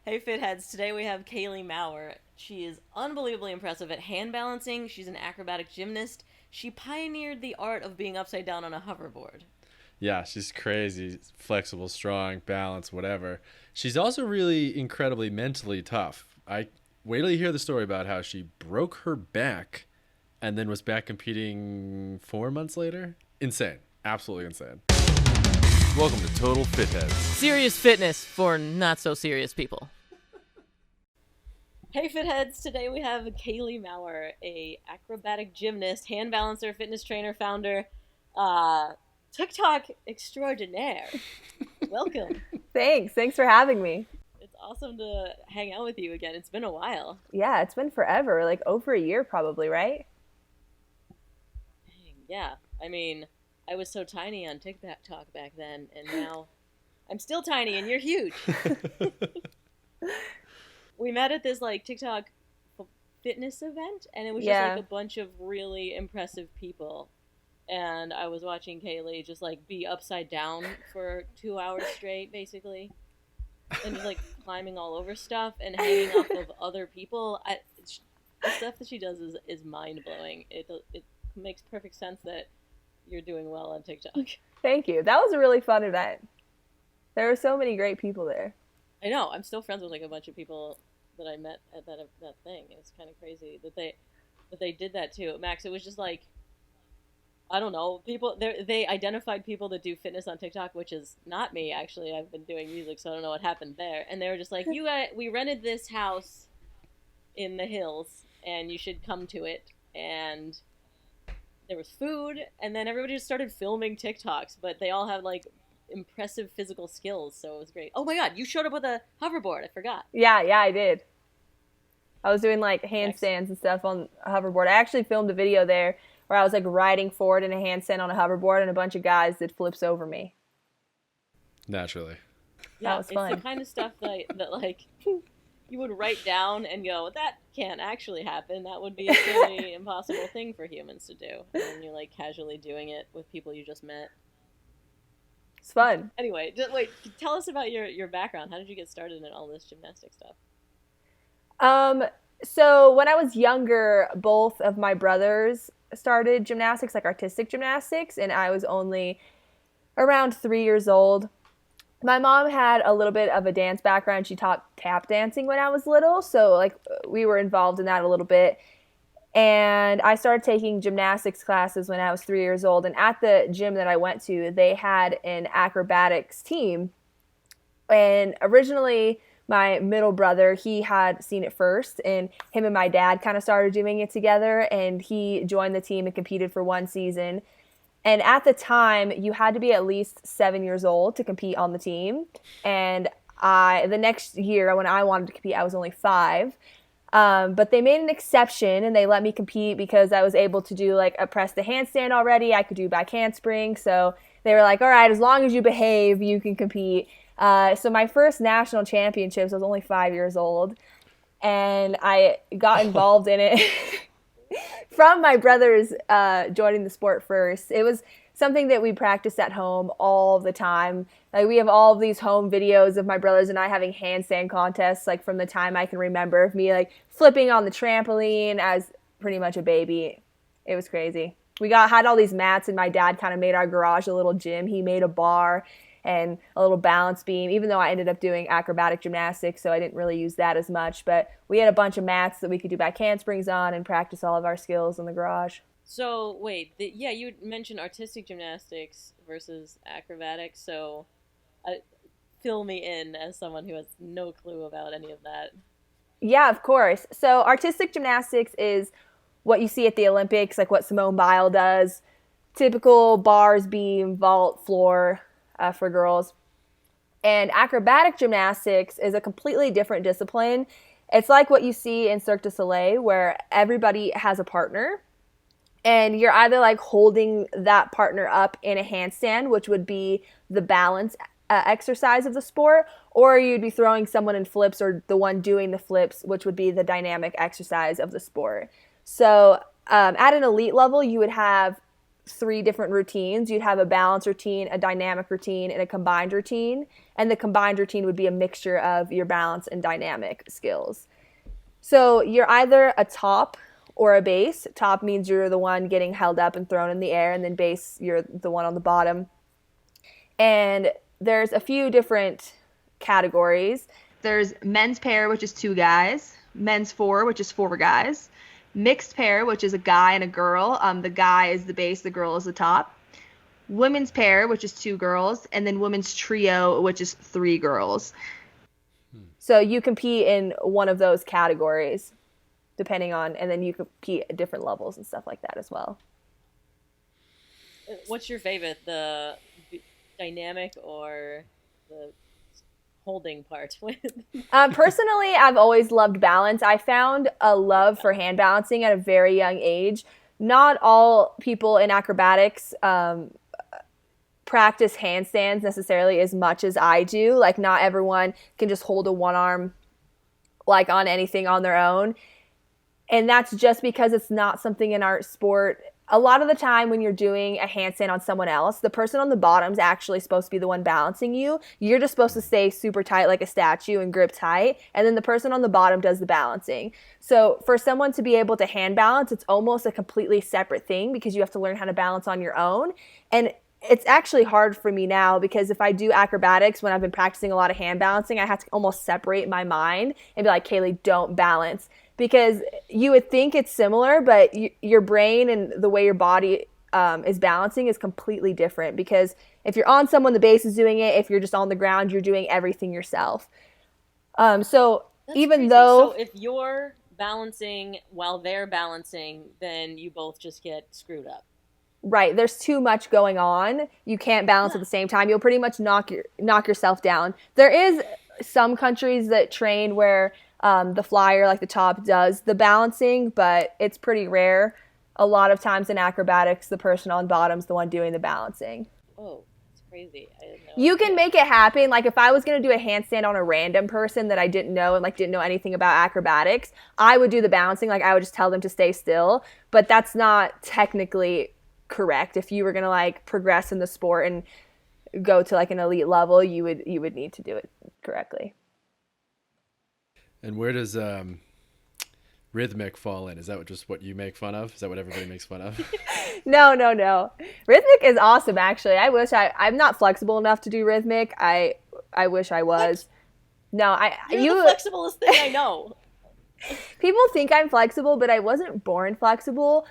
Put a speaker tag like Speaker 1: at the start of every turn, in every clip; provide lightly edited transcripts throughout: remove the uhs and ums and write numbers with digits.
Speaker 1: Hey Fitheads, today we have Kailey Maurer. She is unbelievably impressive at hand balancing. She's an acrobatic gymnast. She pioneered the art of being upside down on a hoverboard.
Speaker 2: Yeah, she's crazy, flexible, strong, balanced, whatever. She's also really incredibly mentally tough. I wait till you hear the story about how she broke her back and then was back competing 4 months later. Insane. Absolutely insane. Welcome to Total Fitheads.
Speaker 3: Serious fitness for not so serious people.
Speaker 1: Hey Fitheads, today we have Kailey Maurer, a acrobatic gymnast, hand balancer, fitness trainer, founder, TikTok extraordinaire. Welcome.
Speaker 4: Thanks for having me.
Speaker 1: It's awesome to hang out with you again. It's been a while.
Speaker 4: Yeah, it's been forever, like over a year probably, right?
Speaker 1: Dang, yeah, I mean, I was so tiny on TikTok back then, and now I'm still tiny and you're huge. We met at this like TikTok fitness event, and it was just like a bunch of really impressive people. And I was watching Kailey just like be upside down for 2 hours straight, basically, and just like climbing all over stuff and hanging off of other people. The stuff that she does is mind blowing. It makes perfect sense that you're doing well on TikTok.
Speaker 4: Thank you. That was a really fun event. There were so many great people there.
Speaker 1: I know. I'm still friends with like a bunch of people that I met at that thing. It was kind of crazy that they did that too. Max, it was just like, I don't know, people they identified people that do fitness on TikTok, which is not me actually. I've been doing music, so I don't know what happened there. And they were just like, we rented this house in the hills and you should come to it. And there was food, and then everybody just started filming TikToks, but they all have like impressive physical skills, so it was great. Oh my god, you showed up with a hoverboard. I forgot.
Speaker 4: Yeah, I did. I was doing like handstands and stuff on a hoverboard. I actually filmed a video there where I was like riding forward in a handstand on a hoverboard, and a bunch of guys did flips over me.
Speaker 2: Naturally.
Speaker 1: Yeah,
Speaker 4: that was fun.
Speaker 1: It's the kind of stuff that like you would write down and go, that can't actually happen. That would be a silly, impossible thing for humans to do. And then you're like casually doing it with people you just met.
Speaker 4: It's fun.
Speaker 1: Anyway, wait, tell us about your background. How did you get started in all this gymnastic stuff?
Speaker 4: So when I was younger, both of my brothers started gymnastics, like artistic gymnastics, and I was only around 3 years old. My mom had a little bit of a dance background. She taught tap dancing when I was little, so like we were involved in that a little bit. And I started taking gymnastics classes when I was 3 years old. And at the gym that I went to, they had an acrobatics team. And originally, my middle brother, he had seen it first. And him and my dad kind of started doing it together. And he joined the team and competed for one season. And at the time, you had to be at least 7 years old to compete on the team. And the next year, when I wanted to compete, I was only 5. But they made an exception and they let me compete because I was able to do like a press to handstand already. I could do back handspring. So they were like, all right, as long as you behave, you can compete. So my first national championships, I was only 5 years old, and I got involved in it from my brothers joining the sport first. It was something that we practiced at home all the time. Like we have all of these home videos of my brothers and I having handstand contests, like from the time I can remember, of me like flipping on the trampoline as pretty much a baby. It was crazy. We had all these mats, and my dad kind of made our garage a little gym. He made a bar and a little balance beam, even though I ended up doing acrobatic gymnastics, so I didn't really use that as much. But we had a bunch of mats that we could do back handsprings on and practice all of our skills in the garage.
Speaker 1: So, wait, you mentioned artistic gymnastics versus acrobatics, so fill me in as someone who has no clue about any of that.
Speaker 4: Yeah, of course. So artistic gymnastics is what you see at the Olympics, like what Simone Biles does. Typical bars, beam, vault, floor for girls. And acrobatic gymnastics is a completely different discipline. It's like what you see in Cirque du Soleil, where everybody has a partner. And you're either like holding that partner up in a handstand, which would be the balance exercise of the sport, or you'd be throwing someone in flips, or the one doing the flips, which would be the dynamic exercise of the sport. So at an elite level, you would have 3 different routines. You'd have a balance routine, a dynamic routine, and a combined routine. And the combined routine would be a mixture of your balance and dynamic skills. So you're either a top or a base. Top means you're the one getting held up and thrown in the air, and then base, you're the one on the bottom. And there's a few different categories. There's men's pair, which is 2 guys. Men's 4, which is 4 guys. Mixed pair, which is a guy and a girl. The guy is the base, the girl is the top. Women's pair, which is 2 girls. And then women's trio, which is 3 girls. So you compete in one of those categories, depending on, and then you compete at different levels and stuff like that as well.
Speaker 1: What's your favorite, the dynamic or the holding part?
Speaker 4: Personally, I've always loved balance. I found a love for hand balancing at a very young age. Not all people in acrobatics practice handstands necessarily as much as I do. Like, not everyone can just hold a one arm like on anything on their own. And that's just because it's not something in our sport. A lot of the time when you're doing a handstand on someone else, the person on the bottom is actually supposed to be the one balancing you. You're just supposed to stay super tight like a statue and grip tight, and then the person on the bottom does the balancing. So for someone to be able to hand balance, it's almost a completely separate thing because you have to learn how to balance on your own. And it's actually hard for me now because if I do acrobatics, when I've been practicing a lot of hand balancing, I have to almost separate my mind and be like, Kailey, don't balance. Because you would think it's similar, but your brain and the way your body is balancing is completely different. Because if you're on someone, the base is doing it. If you're just on the ground, you're doing everything yourself. So
Speaker 1: That's
Speaker 4: even
Speaker 1: crazy.
Speaker 4: though...
Speaker 1: So if you're balancing while they're balancing, then you both just get screwed up.
Speaker 4: Right. There's too much going on. You can't balance at the same time. You'll pretty much knock yourself down. There is some countries that train where... the flyer, like the top, does the balancing, but it's pretty rare. A lot of times in acrobatics, the person on bottom's the one doing the balancing.
Speaker 1: Oh, that's crazy. I didn't know.
Speaker 4: You can make it happen. Like if I was going to do a handstand on a random person that I didn't know and like didn't know anything about acrobatics, I would do the balancing. Like I would just tell them to stay still, but that's not technically correct. If you were going to like progress in the sport and go to like an elite level, you would need to do it correctly.
Speaker 2: And where does rhythmic fall in? Is that just what you make fun of? Is that what everybody makes fun of?
Speaker 4: No. Rhythmic is awesome, actually. I wish I'm not flexible enough to do rhythmic. I wish I was.
Speaker 1: What?
Speaker 4: No,
Speaker 1: You're the flexiblest thing I know.
Speaker 4: People think I'm flexible, but I wasn't born flexible.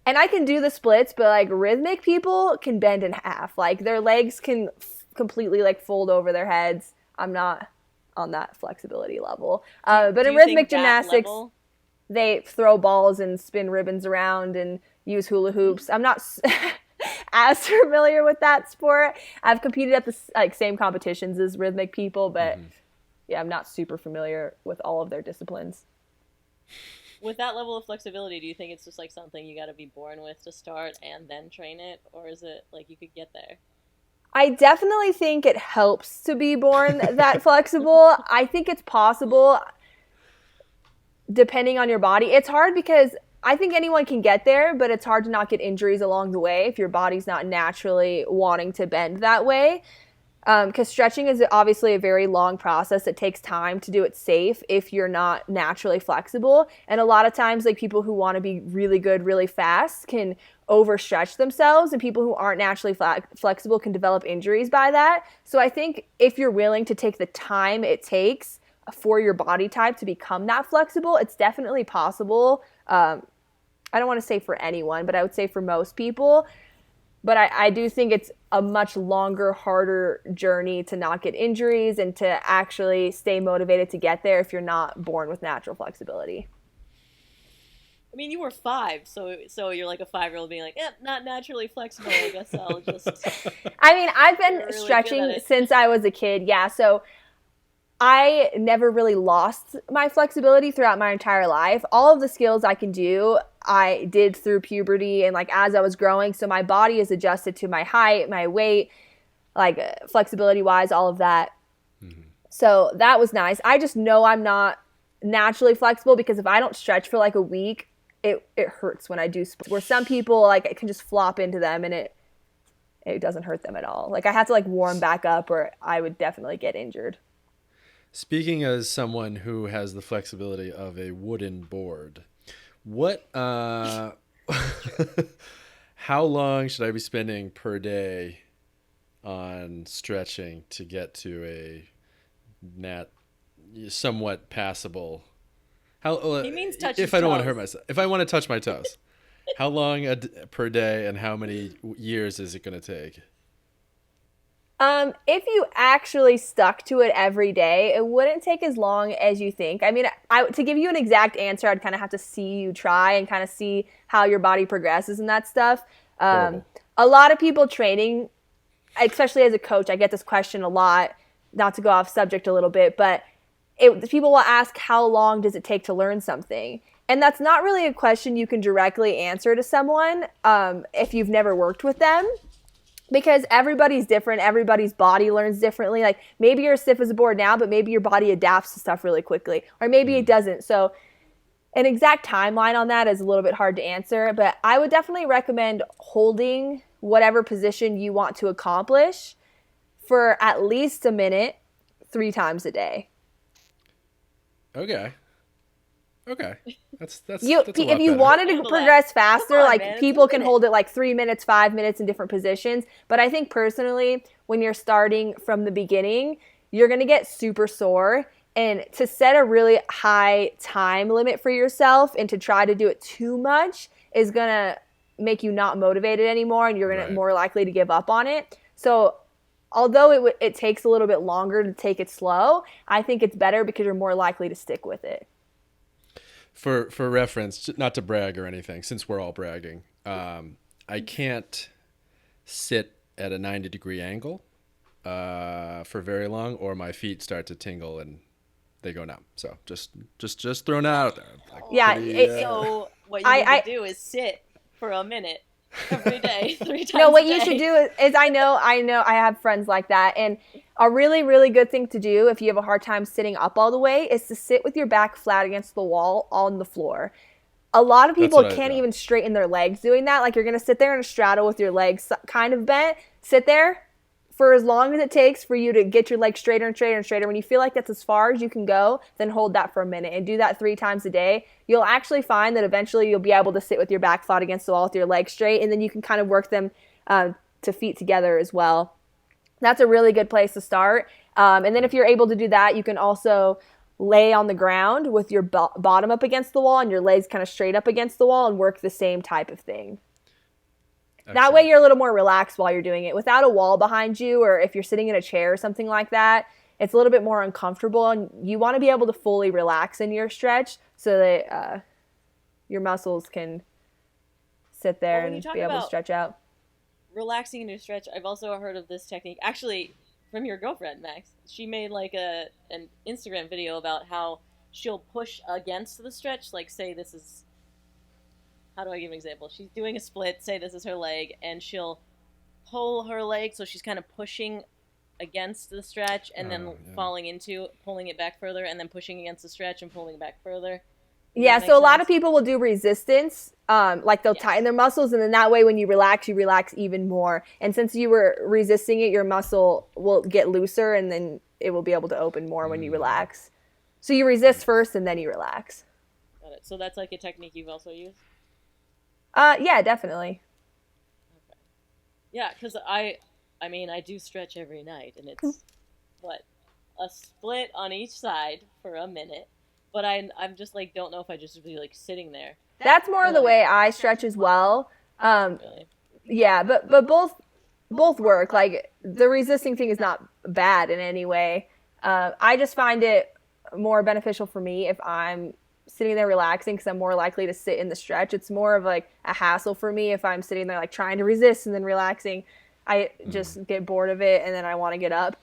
Speaker 4: And I can do the splits, but like rhythmic people can bend in half. Like their legs can completely like fold over their heads. I'm not on that flexibility level. But in rhythmic gymnastics, they throw balls and spin ribbons around and use hula hoops. I'm not as familiar with that sport. I've competed at the same competitions as rhythmic people, but yeah, I'm not super familiar with all of their disciplines.
Speaker 1: With that level of flexibility, do you think it's just like something you got to be born with to start and then train it? Or is it like you could get there?
Speaker 4: I definitely think it helps to be born that flexible. I think it's possible depending on your body. It's hard because I think anyone can get there, but it's hard to not get injuries along the way if your body's not naturally wanting to bend that way. Because stretching is obviously a very long process. It takes time to do it safe if you're not naturally flexible. And a lot of times, like people who want to be really good really fast can overstretch themselves, and people who aren't naturally flexible can develop injuries by that. So I think if you're willing to take the time it takes for your body type to become that flexible, it's definitely possible. I don't want to say for anyone, but I would say for most people. But I do think it's a much longer, harder journey to not get injuries and to actually stay motivated to get there if you're not born with natural flexibility.
Speaker 1: I mean, you were 5, so you're like a 5-year-old being like, not naturally flexible. I guess I'll just...
Speaker 4: I mean, I've been
Speaker 1: really
Speaker 4: stretching since I was a kid, yeah. So I never really lost my flexibility throughout my entire life. All of the skills I can do, I did through puberty and like as I was growing. So my body is adjusted to my height, my weight, like flexibility wise, all of that. Mm-hmm. So that was nice. I just know I'm not naturally flexible because if I don't stretch for like a week, it hurts when I do where some people like it can just flop into them and it doesn't hurt them at all. Like I have to like warm back up or I would definitely get injured.
Speaker 2: Speaking as someone who has the flexibility of a wooden board, what how long should I be spending per day on stretching to get to a somewhat passable?
Speaker 1: He means touch his
Speaker 2: if I don't want to
Speaker 1: toes.
Speaker 2: hurt myself. If I want to touch my toes. How long per day and how many years is it going to take?
Speaker 4: If you actually stuck to it every day, it wouldn't take as long as you think. I mean, to give you an exact answer, I'd kind of have to see you try and kind of see how your body progresses and that stuff. A lot of people training, especially as a coach, I get this question a lot, not to go off subject a little bit, but people will ask, how long does it take to learn something? And that's not really a question you can directly answer to someone if you've never worked with them, because everybody's different. Everybody's body learns differently. Like maybe you're stiff as a board now, but maybe your body adapts to stuff really quickly, or maybe it doesn't. So an exact timeline on that is a little bit hard to answer, but I would definitely recommend holding whatever position you want to accomplish for at least a minute 3 times a day.
Speaker 2: Okay. That's
Speaker 4: If
Speaker 2: a lot
Speaker 4: you
Speaker 2: better.
Speaker 4: wanted to progress faster,
Speaker 1: Come on,
Speaker 4: like
Speaker 1: man, it's
Speaker 4: people
Speaker 1: a
Speaker 4: can
Speaker 1: minute.
Speaker 4: hold it like 3 minutes, 5 minutes in different positions. But I think personally, when you're starting from the beginning, you're going to get super sore. And to set a really high time limit for yourself and to try to do it too much is going to make you not motivated anymore, and you're going to more likely to give up on it. So although it takes a little bit longer to take it slow, I think it's better because you're more likely to stick with it.
Speaker 2: For reference, not to brag or anything, since we're all bragging, I can't sit at a 90-degree angle for very long, or my feet start to tingle and they go numb. So just throwing it out there. Like
Speaker 1: So what you need to do is sit for a minute every day, 3 times.
Speaker 4: No, what
Speaker 1: a
Speaker 4: you
Speaker 1: day.
Speaker 4: should do is I know I have friends like that, and a really, really good thing to do if you have a hard time sitting up all the way is to sit with your back flat against the wall on the floor. A lot of people can't even straighten their legs doing that. Like you're going to sit there in a straddle with your legs kind of bent. Sit there for as long as it takes for you to get your legs straighter and straighter and straighter. When you feel like that's as far as you can go, then hold that for a minute and do that 3 times a day. You'll actually find that eventually you'll be able to sit with your back flat against the wall with your legs straight, and then you can kind of work them to feet together as well. That's a really good place to start. And then if you're able to do that, you can also lay on the ground with your bottom up against the wall and your legs kind of straight up against the wall and work the same type of thing. Excellent. That way you're a little more relaxed while you're doing it. Without a wall behind you, or if you're sitting in a chair or something like that, it's a little bit more uncomfortable, and you want to be able to fully relax in your stretch so that your muscles can sit there and be able to stretch out.
Speaker 1: Relaxing in your stretch, I've also heard of this technique, actually from your girlfriend, Max. She made like an Instagram video about how she'll push against the stretch, like say this is, how do I give an example? She's doing a split, say this is her leg, and she'll pull her leg so she's kind of pushing against the stretch and then pulling it back further, and then pushing against the stretch and pulling it back further.
Speaker 4: Yeah, so a lot of people will do resistance, like they'll tighten their muscles, and then that way when you relax even more. And since you were resisting it, your muscle will get looser, and then it will be able to open more when you relax. So you resist first, and then you relax.
Speaker 1: Got it. So that's like a technique you've also used?
Speaker 4: Yeah, definitely.
Speaker 1: Okay. Yeah, because I do stretch every night, and it's, a split on each side for a minute. But I'm just like, don't know if I just be like sitting there.
Speaker 4: That's more the way I stretch as well.
Speaker 1: Really?
Speaker 4: Yeah, but both work. Like the resisting thing is not bad in any way. I just find it more beneficial for me if I'm sitting there relaxing, because I'm more likely to sit in the stretch. It's more of like a hassle for me if I'm sitting there like trying to resist and then relaxing. I just get bored of it, and then I want to get up.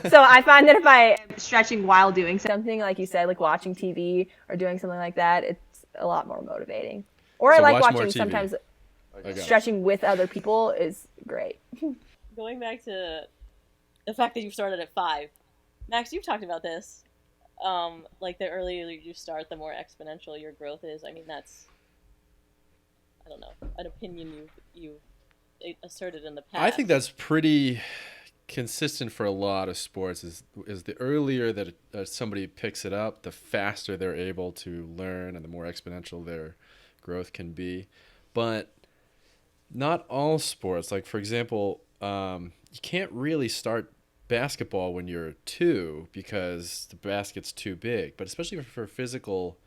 Speaker 4: So I find that if I am stretching while doing something, like you said, like watching TV or doing something like that, it's a lot more motivating. Or I like watching sometimes stretching with other people is great.
Speaker 1: Going back to the fact that you started at 5. Max, you've talked about this like the earlier you start, the more exponential your growth is. I mean, that's, I don't know, an opinion you've asserted in the past.
Speaker 2: I think that's pretty consistent for a lot of sports. Is the earlier that somebody picks it up, the faster they're able to learn, and the more exponential their growth can be. But not all sports. Like, for example, you can't really start basketball when you're 2 because the basket's too big. But especially for physical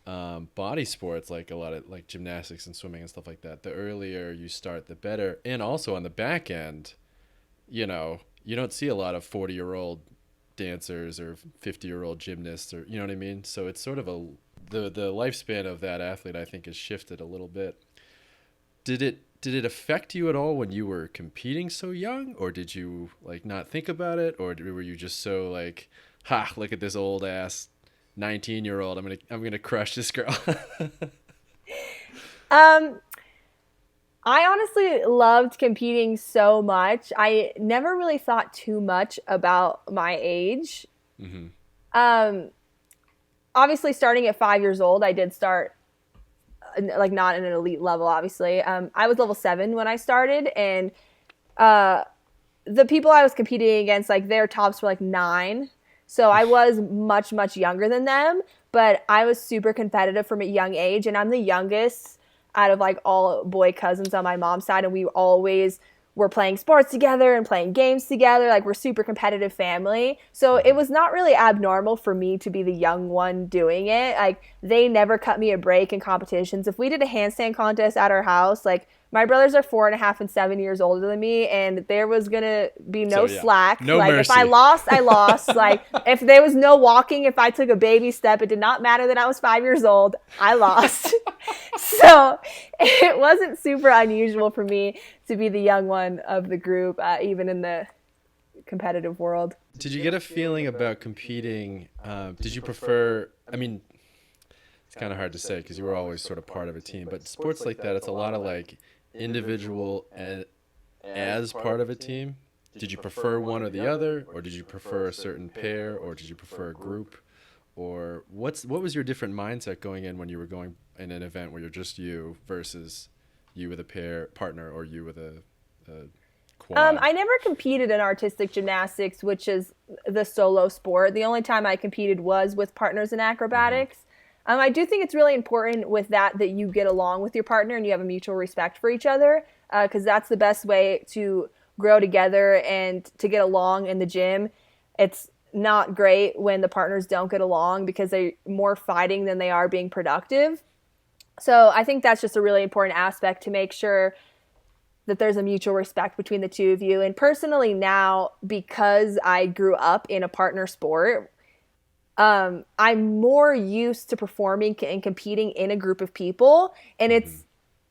Speaker 2: body sports, like a lot of like gymnastics and swimming and stuff like that, the earlier you start, the better. And also on the back end, you don't see a lot of 40-year-old dancers or 50-year-old gymnasts, or you know what I mean. So it's sort of the lifespan of that athlete, I think, has shifted a little bit. Did it affect you at all when you were competing so young, or did you like not think about it, or were you just so like, ha, look at this old ass 19-year-old, I'm gonna crush this girl?
Speaker 4: I honestly loved competing so much. I never really thought too much about my age. Mm-hmm. Obviously, starting at 5 years old, I did start like not in an elite level, obviously. I was level 7 when I started, and the people I was competing against, like their tops were like 9. So I was much, much younger than them, but I was super competitive from a young age, and I'm the youngest out of like all boy cousins on my mom's side, and we always were playing sports together and playing games together. Like, we're super competitive family. So it was not really abnormal for me to be the young one doing it. Like, they never cut me a break in competitions. If we did a handstand contest at our house, like, my brothers are 4.5 and 7 years older than me, and there was gonna be no slack.
Speaker 2: No
Speaker 4: like,
Speaker 2: mercy.
Speaker 4: If I lost, I lost. Like, if there was no walking, if I took a baby step, it did not matter that I was 5 years old. I lost. So it wasn't super unusual for me to be the young one of the group, even in the competitive world.
Speaker 2: Did you get a feeling about competing? Did you prefer? I mean, it's kind of hard to say because you were always sort of part of a team, but sports like that, it's a lot of like individual and as part of a team. Did you prefer one or the other, or did you prefer a certain pair, or did you prefer a group, or what was your different mindset going in when you were going in an event where you're just you versus you with a partner, or you with a quad?
Speaker 4: I never competed in artistic gymnastics, which is the solo sport. The only time I competed was with partners in acrobatics. Mm-hmm. I do think it's really important with that you get along with your partner and you have a mutual respect for each other, because that's the best way to grow together and to get along in the gym. It's not great when the partners don't get along because they're more fighting than they are being productive. So I think that's just a really important aspect to make sure that there's a mutual respect between the two of you. And personally now, because I grew up in a partner sport, I'm more used to performing and competing in a group of people. And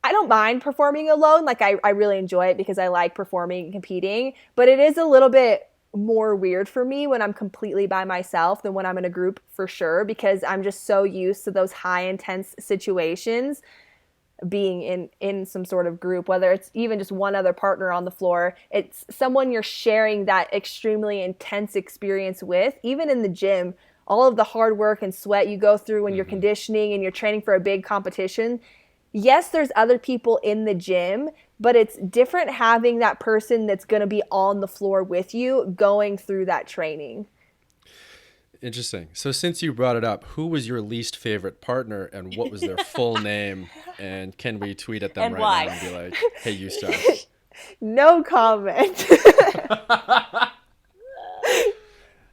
Speaker 4: I don't mind performing alone. Like, I really enjoy it because I like performing and competing. But it is a little bit more weird for me when I'm completely by myself than when I'm in a group, for sure, because I'm just so used to those high intense situations being in some sort of group, whether it's even just one other partner on the floor. It's someone you're sharing that extremely intense experience with. Even in the gym, all of the hard work and sweat you go through when you're conditioning and you're training for a big competition. Yes, there's other people in the gym, but it's different having that person that's going to be on the floor with you going through that training.
Speaker 2: Interesting. So since you brought it up, who was your least favorite partner and what was their full name? And can we tweet at them
Speaker 1: and
Speaker 2: right
Speaker 1: why?
Speaker 2: now and be like, hey, you suck?
Speaker 4: No comment.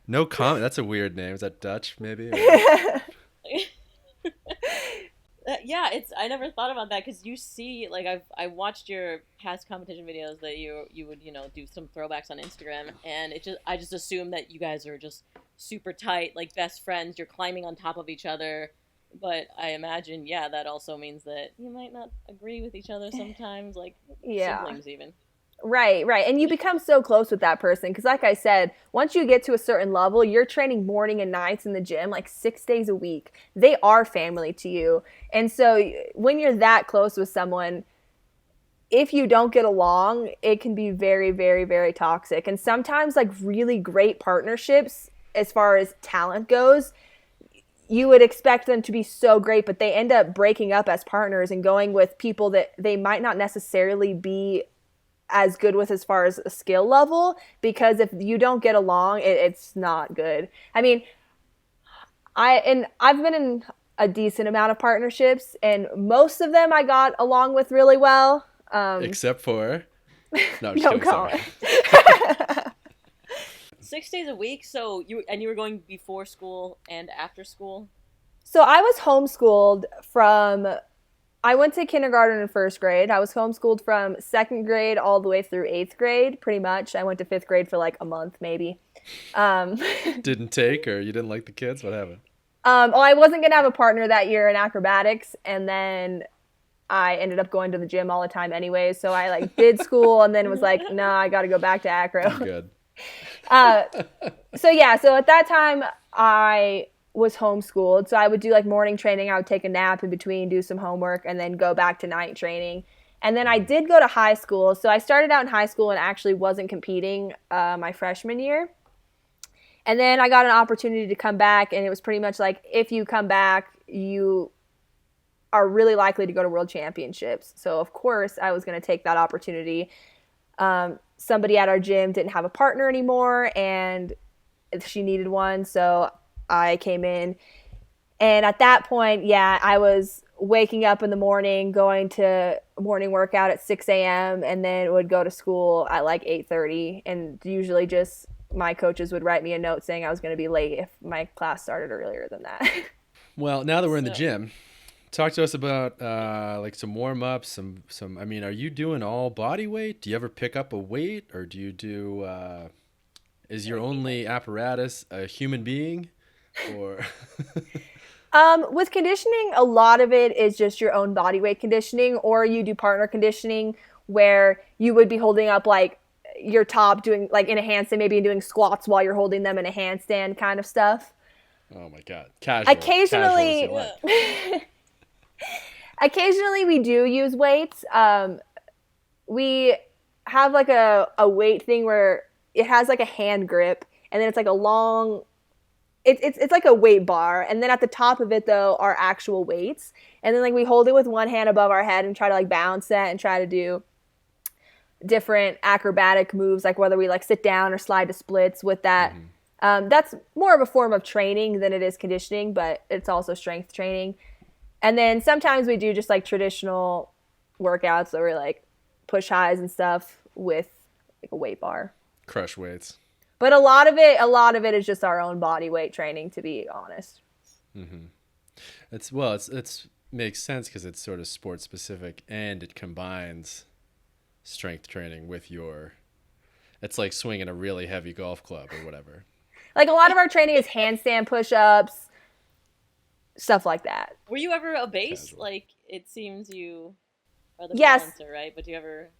Speaker 2: No comment? That's a weird name. Is that Dutch, maybe?
Speaker 1: Yeah, I never thought about that because you see, like, I watched your past competition videos that you would do some throwbacks on Instagram, and I just assumed that you guys are just super tight, like best friends. You're climbing on top of each other, but I imagine that also means that you might not agree with each other sometimes, like siblings even.
Speaker 4: Right. And you become so close with that person because, like I said, once you get to a certain level, you're training morning and nights in the gym, like 6 days a week. They are family to you. And so when you're that close with someone, if you don't get along, it can be very, very, very toxic. And sometimes, like, really great partnerships as far as talent goes, you would expect them to be so great, but they end up breaking up as partners and going with people that they might not necessarily be as good with as far as a skill level, because if you don't get along, it's not good. I mean, I've been in a decent amount of partnerships, and most of them I got along with really well.
Speaker 2: Except for... No, I'm just
Speaker 4: Don't
Speaker 2: kidding,
Speaker 4: call
Speaker 2: sorry.
Speaker 4: it.
Speaker 1: 6 days a week. So you were going before school and after school.
Speaker 4: So I was homeschooled I went to kindergarten and first grade. I was homeschooled from second grade all the way through 8th grade, pretty much. I went to 5th grade for like a month, maybe.
Speaker 2: Didn't take, or you didn't like the kids? What happened?
Speaker 4: Well, I wasn't going to have a partner that year in acrobatics, and then I ended up going to the gym all the time anyway. So I like did school and then was like, no, I got to go back to acro.
Speaker 2: Good.
Speaker 4: So at that time I was homeschooled. So I would do like morning training. I would take a nap in between, do some homework, and then go back to night training. And then I did go to high school. So I started out in high school and actually wasn't competing my freshman year. And then I got an opportunity to come back, and it was pretty much like, if you come back, you are really likely to go to world championships. So of course I was going to take that opportunity. Somebody at our gym didn't have a partner anymore, and she needed one. So I came in, and at that point, I was waking up in the morning, going to morning workout at 6 a.m. and then would go to school at like 8:30. And usually just my coaches would write me a note saying I was going to be late if my class started earlier than that.
Speaker 2: Well, now that we're in the gym, talk to us about like some warm-ups, some. I mean, are you doing all body weight? Do you ever pick up a weight, or do you do? Is your only apparatus a human being, or?
Speaker 4: With conditioning, a lot of it is just your own body weight conditioning, or you do partner conditioning where you would be holding up like your top, doing like in a handstand, maybe doing squats while you're holding them in a handstand kind of stuff.
Speaker 2: Oh my God! Casual.
Speaker 4: Occasionally, occasionally we do use weights. We have like a weight thing where it has like a hand grip, and then it's like a long. It's like a weight bar, and then at the top of it though are actual weights, and then like we hold it with one hand above our head and try to like balance that and try to do different acrobatic moves, like whether we like sit down or slide to splits with that. That's more of a form of training than it is conditioning, but it's also strength training. And then sometimes we do just like traditional workouts where we like push highs and stuff with like a weight bar.
Speaker 2: Crush weights.
Speaker 4: But a lot of it is just our own body weight training, to be honest.
Speaker 2: Mm-hmm. It's makes sense because it's sort of sport specific, and it combines strength training with it's like swinging a really heavy golf club or whatever.
Speaker 4: Like a lot of our training is handstand push-ups, stuff like that.
Speaker 1: Were you ever a base?
Speaker 2: Casual.
Speaker 1: Like, it seems you are the
Speaker 4: Yes.
Speaker 1: balancer, right? But do you ever...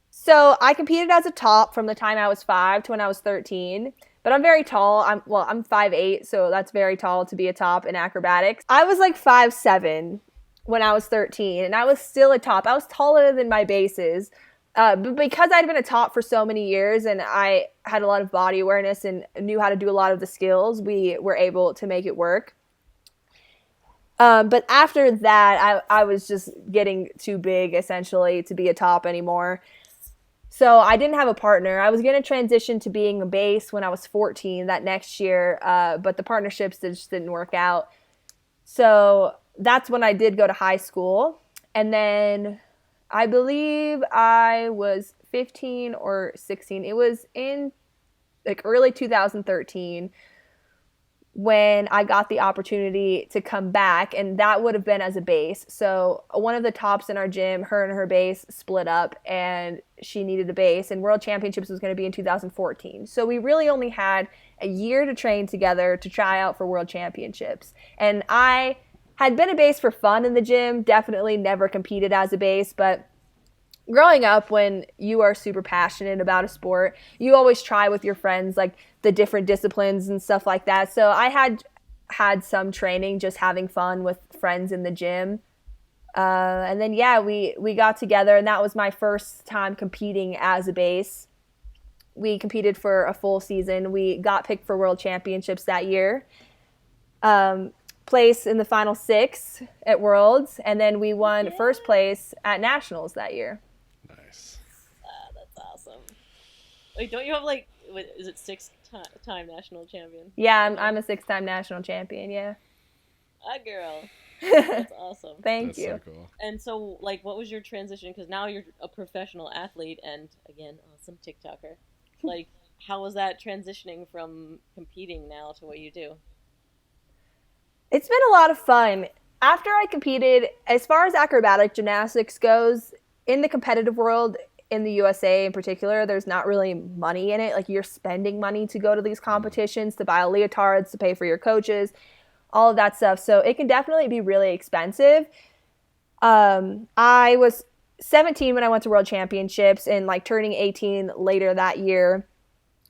Speaker 4: So I competed as a top from the time I was 5 to when I was 13. But I'm very tall. I'm 5'8", so that's very tall to be a top in acrobatics. I was like 5'7" when I was 13, and I was still a top. I was taller than my bases. But because I'd been a top for so many years and I had a lot of body awareness and knew how to do a lot of the skills, we were able to make it work. But after that, I was just getting too big, essentially, to be a top anymore. So I didn't have a partner. I was going to transition to being a base when I was 14 that next year, but the partnerships just didn't work out. So that's when I did go to high school. And then I believe I was 15 or 16. It was in like early 2013 when I got the opportunity to come back, and that would have been as a base. So one of the tops in our gym, her and her base split up, and she needed a base, and World Championships was going to be in 2014. So we really only had a year to train together to try out for World Championships. And I had been a base for fun in the gym, definitely never competed as a base, but growing up, when you are super passionate about a sport, you always try with your friends like the different disciplines and stuff like that. So I had some training just having fun with friends in the gym. And then, we got together, and that was my first time competing as a base. we competed for a full season. We got picked for world championships that year. Place in the final 6 at Worlds, and then we won first place at Nationals that year.
Speaker 2: Nice.
Speaker 1: That's awesome. Wait, don't you have like, is it 6-time national champion?
Speaker 4: Yeah, I'm a 6-time national champion. Yeah.
Speaker 1: Girl. That's awesome.
Speaker 4: Thank
Speaker 2: That's
Speaker 4: you.
Speaker 2: so cool.
Speaker 1: And so, like, what was your transition? Because now you're a professional athlete and, again, awesome TikToker. Like, how was that transitioning from competing now to what you do?
Speaker 4: It's been a lot of fun. After I competed, as far as acrobatic gymnastics goes, in the competitive world, in the USA in particular, there's not really money in it. Like, you're spending money to go to these competitions, to buy leotards, to pay for your coaches, all of that stuff. So it can definitely be really expensive. I was 17 when I went to World Championships and like turning 18 later that year.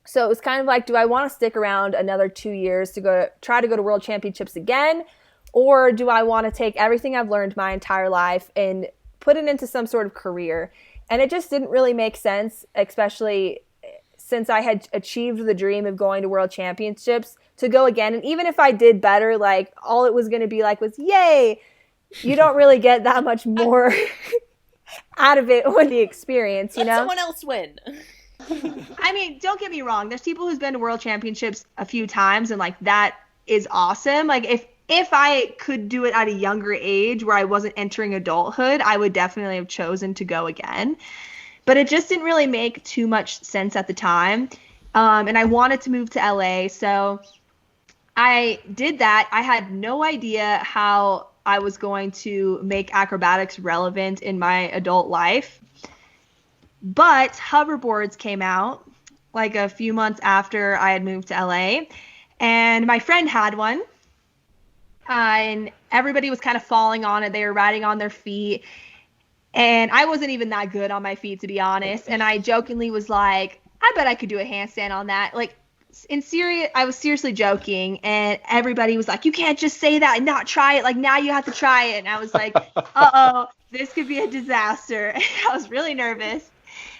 Speaker 4: So it was kind of like, do I want to stick around another 2 years to try to go to World Championships again? Or do I want to take everything I've learned my entire life and put it into some sort of career? And it just didn't really make sense, especially since I had achieved the dream of going to World Championships, to go again. And even if I did better, like, all it was going to be like was, yay! You don't really get that much more out of it with the experience, you know?
Speaker 1: Let someone else win.
Speaker 5: I mean, don't get me wrong. There's people who's been to World Championships a few times, and like that is awesome. Like if I could do it at a younger age where I wasn't entering adulthood, I would definitely have chosen to go again. But it just didn't really make too much sense at the time. And I wanted to move to LA, so I did that. I had no idea how I was going to make acrobatics relevant in my adult life. But hoverboards came out like a few months after I had moved to LA, and my friend had one, and everybody was kind of falling on it. They were riding on their feet, and I wasn't even that good on my feet, to be honest. And I jokingly was like, I bet I could do a handstand on that. Like, I was seriously joking, and everybody was like, you can't just say that and not try it. Like, now you have to try it. And I was like, uh-oh, this could be a disaster. I was really nervous.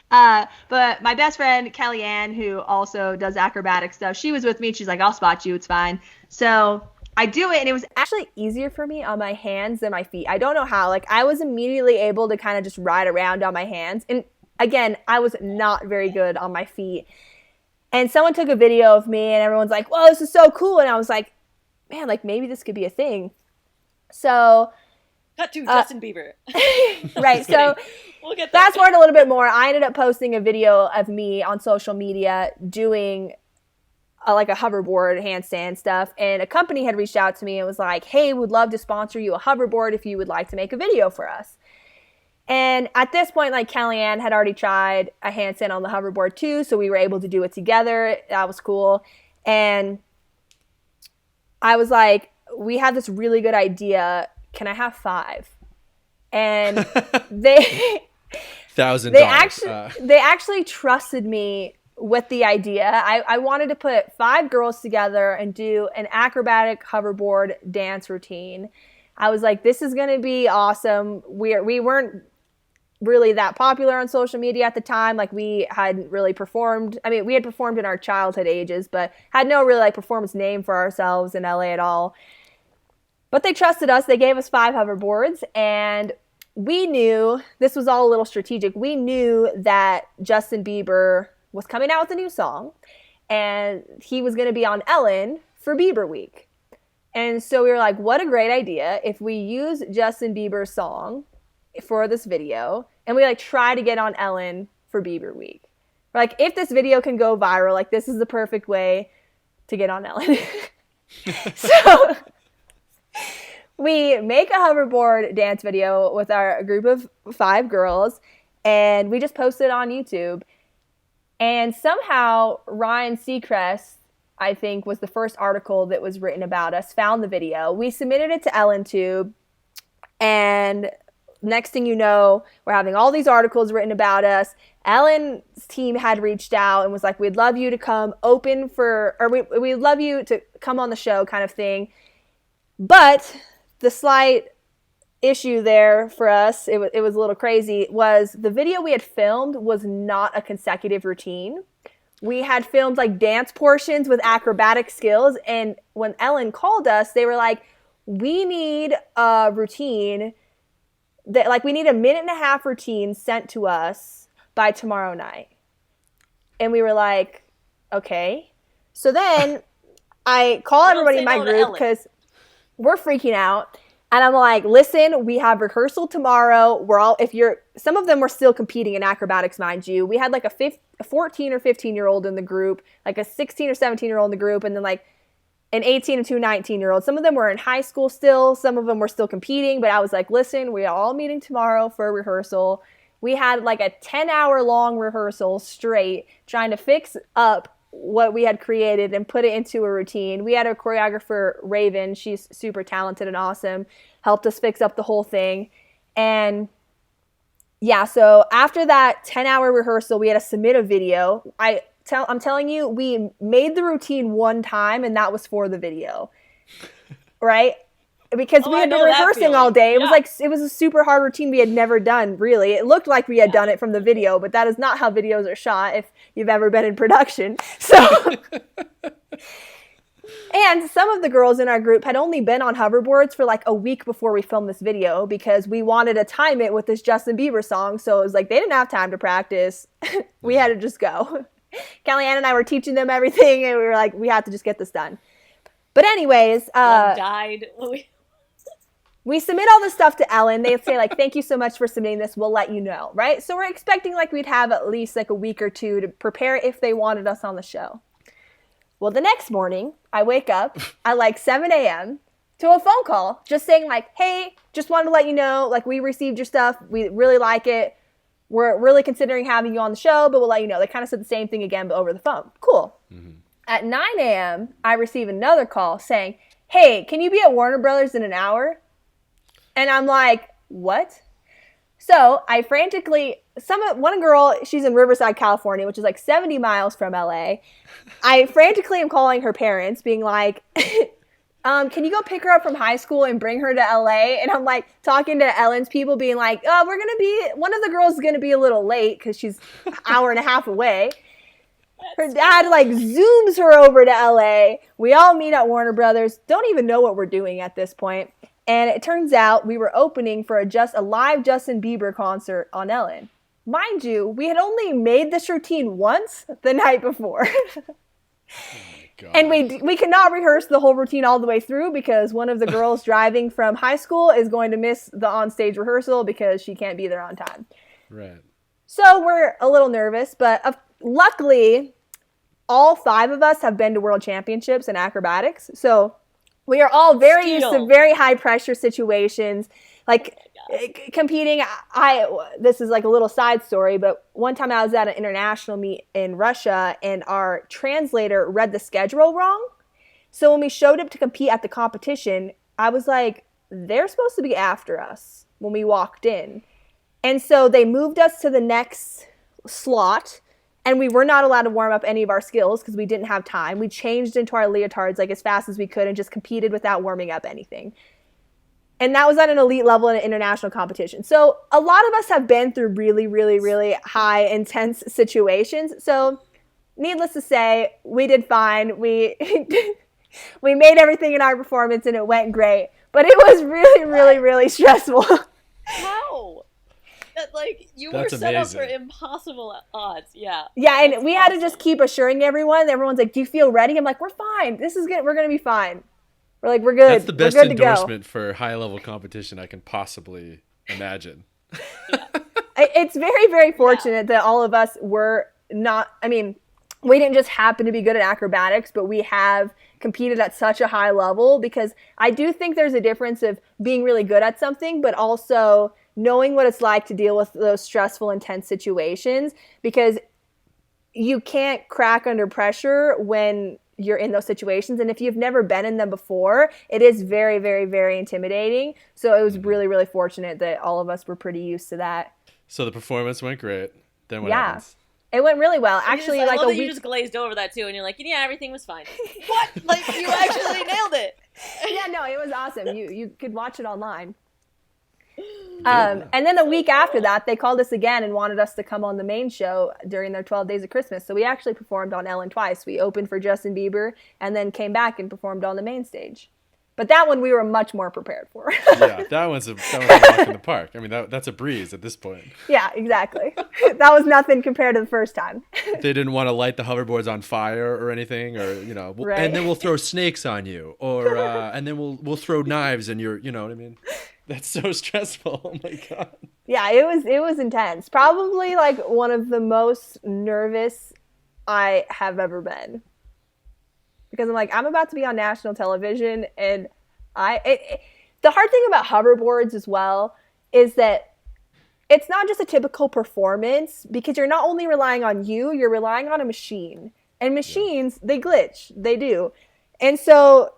Speaker 5: But my best friend, Kelly Ann, who also does acrobatic stuff, she was with me. She's like, I'll spot you. It's fine. So I do it, and it was
Speaker 4: Actually easier for me on my hands than my feet. I don't know how. Like, I was immediately able to kind of just ride around on my hands. And again, I was not very good on my feet. And someone took a video of me, and everyone's like, whoa, this is so cool. And I was like, man, like, maybe this could be a thing. So
Speaker 1: Cut to Justin Bieber.
Speaker 4: right. So
Speaker 1: We'll get
Speaker 4: fast forward a little bit more. I ended up posting a video of me on social media doing like a hoverboard handstand stuff. And a company had reached out to me and was like, hey, we'd love to sponsor you a hoverboard if you would like to make a video for us. And at this point, like, Kellyanne had already tried a handstand on the hoverboard too. So we were able to do it together. That was cool. And I was like, we have this really good idea. Can I have 5? And they
Speaker 2: $1,000.
Speaker 4: they actually trusted me with the idea. I wanted to put 5 girls together and do an acrobatic hoverboard dance routine. I was like, this is going to be awesome. We weren't really that popular on social media at the time. Like, we hadn't really performed. I mean, we had performed in our childhood ages, but had no really like performance name for ourselves in LA at all. But they trusted us. They gave us 5 hoverboards, and we knew, this was all a little strategic, we knew that Justin Bieber was coming out with a new song, and he was going to be on Ellen for Bieber Week. And so we were like, what a great idea if we use Justin Bieber's song for this video, and we like try to get on Ellen for Bieber Week. We're like, if this video can go viral, like, this is the perfect way to get on Ellen. So we make a hoverboard dance video with our group of 5 girls, and we just post it on YouTube. And somehow Ryan Seacrest, I think, was the first article that was written about us, found the video. We submitted it to EllenTube, and next thing you know, we're having all these articles written about us. Ellen's team had reached out and was like, we'd love you to come we'd love you to come on the show, kind of thing. But the slight issue there for us, it was a little crazy, was the video we had filmed was not a consecutive routine. We had filmed like dance portions with acrobatic skills. And when Ellen called us, they were like, we need a routine that like we need a 1.5-minute routine sent to us by tomorrow night. And we were like, okay. So then I call everybody in my group because we're freaking out. And I'm like, listen, we have rehearsal tomorrow. Some of them were still competing in acrobatics, mind you. We had like a 14 or 15-year-old in the group, like a 16 or 17-year-old in the group, and then like an 18 and 2 19-year-olds. Some of them were in high school still. Some of them were still competing. But I was like, listen, we are all meeting tomorrow for a rehearsal. We had like a 10-hour-long rehearsal straight trying to fix up what we had created and put it into a routine. We had a choreographer, Raven. She's super talented and awesome. Helped us fix up the whole thing. And yeah, so after that 10-hour rehearsal, we had to submit a video. I'm telling you, we made the routine one time, and that was for the video, right? Because we had been rehearsing all day. It was a super hard routine we had never done, really. It looked like we had done it from the video, but that is not how videos are shot if you've ever been in production. So, and some of the girls in our group had only been on hoverboards for like a week before we filmed this video because we wanted to time it with this Justin Bieber song. So it was like they didn't have time to practice. We had to just go. Kellyanne and I were teaching them everything, and we were like, we have to just get this done. But anyways, we submit all this stuff to Ellen. They say like, thank you so much for submitting this. We'll let you know, right? So we're expecting like we'd have at least like a week or two to prepare if they wanted us on the show. Well, the next morning, I wake up at like 7 a.m. to a phone call just saying like, hey, just wanted to let you know, like we received your stuff. We really like it. We're really considering having you on the show, but we'll let you know. They kind of said the same thing again, but over the phone. Cool. Mm-hmm. At 9 a.m., I receive another call saying, hey, can you be at Warner Brothers in an hour? And I'm like, what? So I frantically, one girl, she's in Riverside, California, which is like 70 miles from LA. I frantically am calling her parents being like, can you go pick her up from high school and bring her to LA? And I'm like talking to Ellen's people being like, one of the girls is going to be a little late because she's an hour and a half away. Her dad like zooms her over to LA. We all meet at Warner Brothers. Don't even know what we're doing at this point. And it turns out we were opening for a live Justin Bieber concert on Ellen. Mind you, we had only made this routine once the night before. Oh and we could not rehearse the whole routine all the way through because one of the girls driving from high school is going to miss the onstage rehearsal because she can't be there on time. Right. So we're a little nervous, but luckily, all 5 of us have been to world championships in acrobatics. So we are all very used to very high pressure situations, like competing. This is like a little side story, but one time I was at an international meet in Russia and our translator read the schedule wrong. So when we showed up to compete at the competition, I was like, they're supposed to be after us when we walked in. And so they moved us to the next slot. And we were not allowed to warm up any of our skills because we didn't have time. We changed into our leotards like as fast as we could and just competed without warming up anything. And that was at an elite level in an international competition. So a lot of us have been through really, really, really high, intense situations. So needless to say, we did fine. We made everything in our performance and it went great. But it was really, really, really stressful.
Speaker 1: How? That, like, you were set up for impossible odds. Yeah.
Speaker 4: Yeah, and we had to just keep assuring everyone. Everyone's like, do you feel ready? I'm like, we're fine. This is good. We're going to be fine. We're like, we're good.
Speaker 2: That's the best endorsement for high-level competition I can possibly imagine.
Speaker 4: Yeah. It's very, very fortunate that all of us were not, we didn't just happen to be good at acrobatics, but we have competed at such a high level because I do think there's a difference of being really good at something, but also knowing what it's like to deal with those stressful, intense situations, because you can't crack under pressure when you're in those situations. And if you've never been in them before, it is very, very, very intimidating. So it was really, really fortunate that all of us were pretty used to that.
Speaker 2: So the performance went great. Then what happens?
Speaker 4: It went really well. Actually,
Speaker 1: like a week. You just glazed over that too, and you're like, yeah, everything was fine. What? Like, you actually nailed it.
Speaker 4: Yeah, no, it was awesome. You could watch it online. And then a week after that, they called us again and wanted us to come on the main show during their 12 Days of Christmas. So we actually performed on Ellen twice. We opened for Justin Bieber and then came back and performed on the main stage. But that one we were much more prepared for.
Speaker 2: Yeah, that one's a walk in the park. I mean, that's a breeze at this point.
Speaker 4: Yeah, exactly. That was nothing compared to the first time.
Speaker 2: They didn't want to light the hoverboards on fire or anything, or
Speaker 4: Right.
Speaker 2: and then we'll throw snakes on you, or and then we'll throw knives in your, you know what I mean? That's so stressful. Oh my god.
Speaker 4: Yeah, it was intense. Probably like one of the most nervous I have ever been. Because I'm about to be on national television, and the hard thing about hoverboards as well is that it's not just a typical performance, because you're not only relying on you, you're relying on a machine. And machines, they glitch. They do. And so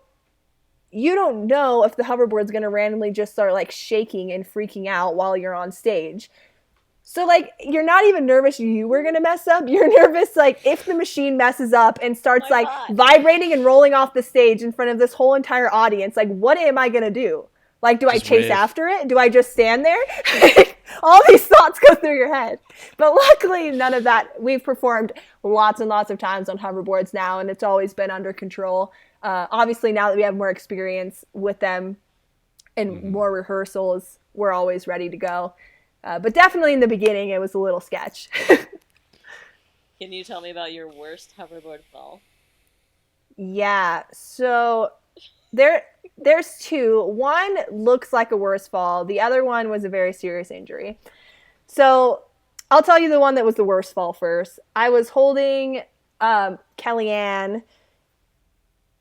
Speaker 4: you don't know if the hoverboard's going to randomly just start like shaking and freaking out while you're on stage. So, like, you're not even nervous you were going to mess up. You're nervous, like, if the machine messes up and starts, vibrating and rolling off the stage in front of this whole entire audience. Like, what am I going to do? Like, do I chase after it? Do I just stand there? All these thoughts go through your head. But luckily, none of that. We've performed lots and lots of times on hoverboards now, and it's always been under control. Obviously, now that we have more experience with them and more rehearsals, we're always ready to go. But definitely in the beginning, it was a little sketch.
Speaker 1: Can you tell me about your worst hoverboard fall?
Speaker 4: Yeah, so there's two. One looks like a worse fall. The other one was a very serious injury. So I'll tell you the one that was the worst fall first. I was holding Kellyanne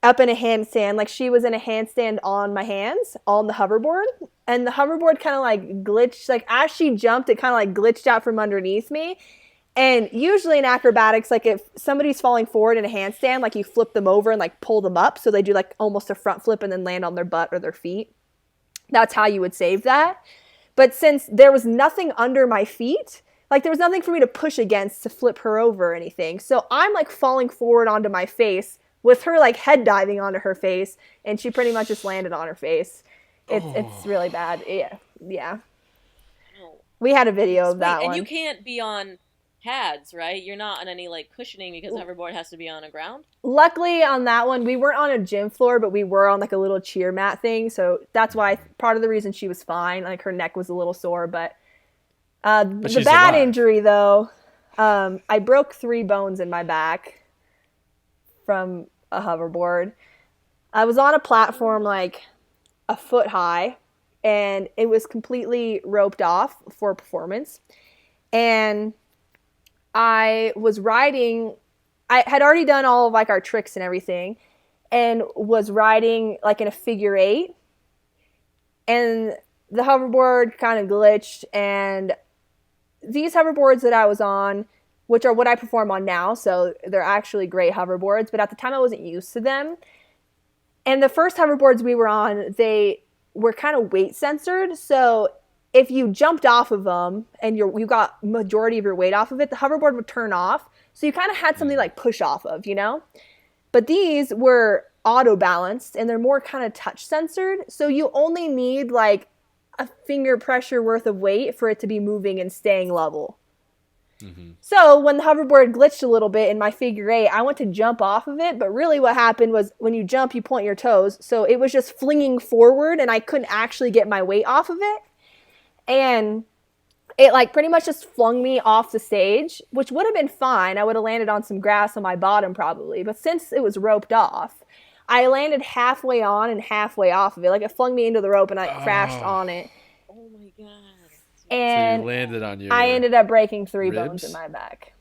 Speaker 4: up in a handstand, like she was in a handstand on my hands on the hoverboard, and the hoverboard kind of like glitched, like as she jumped, it kind of like glitched out from underneath me. And usually in acrobatics, like if somebody's falling forward in a handstand, like you flip them over and like pull them up, so they do like almost a front flip and then land on their butt or their feet. That's how you would save that. But since there was nothing under my feet, like there was nothing for me to push against to flip her over or anything, so I'm like falling forward onto my face with her like head diving onto her face, and she pretty much just landed on her face. It's really bad. Yeah. We had a video of that one.
Speaker 1: And you can't be on pads, right? You're not on any like cushioning because the hoverboard has to be on a ground.
Speaker 4: Luckily on that one, we weren't on a gym floor, but we were on like a little cheer mat thing. So that's why part of the reason she was fine. Like her neck was a little sore, but the bad injury though, I broke 3 bones in my back from a hoverboard. I was on a platform like a foot high, and it was completely roped off for performance. And I was riding, I had already done all of like our tricks and everything, and was riding like in a figure 8, and the hoverboard kind of glitched. And these hoverboards that I was on, which are what I perform on now, so they're actually great hoverboards, but at the time I wasn't used to them. And the first hoverboards we were on, they were kind of weight censored, so if you jumped off of them and you got majority of your weight off of it, the hoverboard would turn off, so you kind of had something like push off of, you know? But these were auto-balanced, and they're more kind of touch censored, so you only need like a finger pressure worth of weight for it to be moving and staying level. Mm-hmm. So when the hoverboard glitched a little bit in my figure 8, I went to jump off of it, but really what happened was when you jump, you point your toes, so it was just flinging forward, and I couldn't actually get my weight off of it, and it like pretty much just flung me off the stage, which would have been fine. I would have landed on some grass on my bottom probably, but since it was roped off, I landed halfway on and halfway off of it. Like it flung me into the rope, and I crashed on it.
Speaker 1: Oh my god.
Speaker 4: And
Speaker 2: so you landed on your
Speaker 4: I ended up breaking 3
Speaker 2: ribs?
Speaker 4: bones in my back.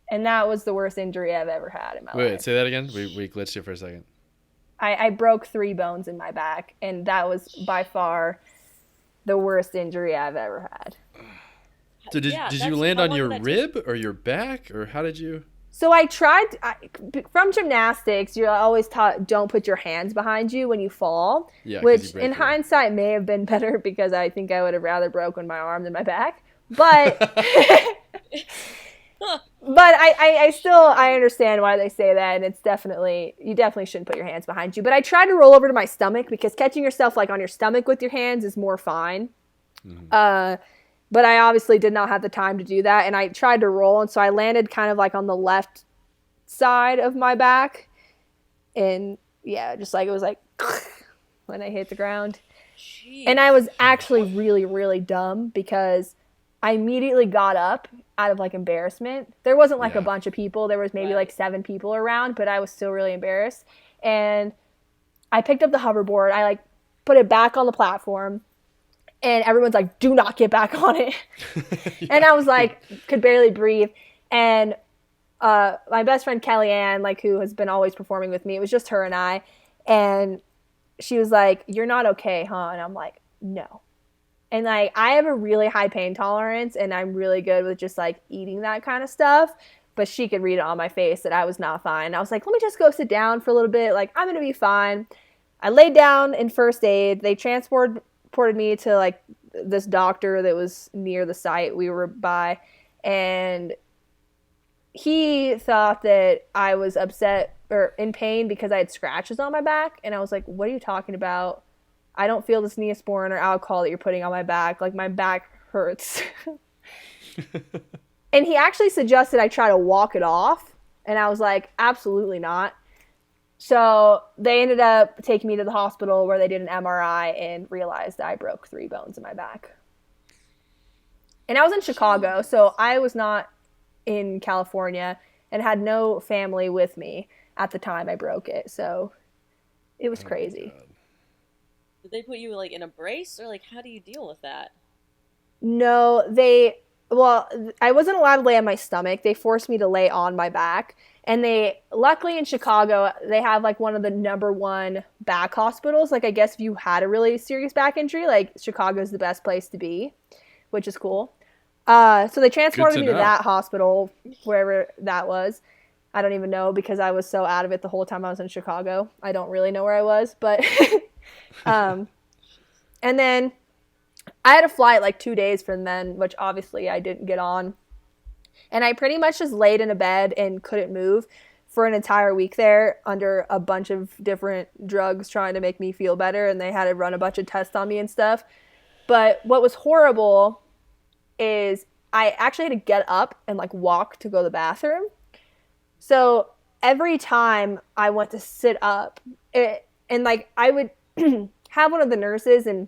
Speaker 4: And that was the worst injury I've ever had in my life.
Speaker 2: Wait, say that again? We glitched you for a second.
Speaker 4: I broke 3 bones in my back, and that was by far the worst injury I've ever had.
Speaker 2: So did you land on your rib or your back, or how did you?
Speaker 4: So from gymnastics, you're always taught don't put your hands behind you when you fall, which in hindsight may have been better, because I think I would have rather broken my arm than my back. But But I still understand why they say that, and it's definitely, you definitely shouldn't put your hands behind you. But I tried to roll over to my stomach because catching yourself like on your stomach with your hands is more fine. But I obviously did not have the time to do that, and I tried to roll, and so I landed kind of like on the left side of my back, and yeah, just like it was like when I hit the ground.
Speaker 1: Jeez.
Speaker 4: And I was actually really, really dumb because I immediately got up out of like embarrassment. There wasn't like a bunch of people. There was maybe like 7 people around, but I was still really embarrassed. And I picked up the hoverboard. I like put it back on the platform, and everyone's like, do not get back on it. And I was like, could barely breathe. And my best friend Kellyanne, like who has been always performing with me, it was just her and I. And she was like, you're not okay, huh? And I'm like, no. And like, I have a really high pain tolerance, and I'm really good with just like eating that kind of stuff. But she could read it on my face that I was not fine. I was like, let me just go sit down for a little bit. Like, I'm going to be fine. I laid down in first aid. They transported me to like this doctor that was near the site we were by. And he thought that I was upset or in pain because I had scratches on my back. And I was like, what are you talking about? I don't feel this Neosporin or alcohol that you're putting on my back. Like, my back hurts. And he actually suggested I try to walk it off. And I was like, absolutely not. So they ended up taking me to the hospital where they did an MRI and realized that I broke 3 bones in my back. And I was in Chicago, so I was not in California and had no family with me at the time I broke it. So it was crazy.
Speaker 1: Did they put you like in a brace, or like how do you deal with that?
Speaker 4: No, I wasn't allowed to lay on my stomach. They forced me to lay on my back. And luckily in Chicago, they have like one of the #1 back hospitals. Like, I guess if you had a really serious back injury, like Chicago's the best place to be, which is cool. So they transported me to that hospital, wherever that was. I don't even know because I was so out of it the whole time I was in Chicago. I don't really know where I was, but, and then I had a flight like 2 days from then, which obviously I didn't get on. And I pretty much just laid in a bed and couldn't move for an entire week there under a bunch of different drugs trying to make me feel better. And they had to run a bunch of tests on me and stuff. But what was horrible is I actually had to get up and like walk to go to the bathroom. So every time I went to sit up, and like I would have one of the nurses, and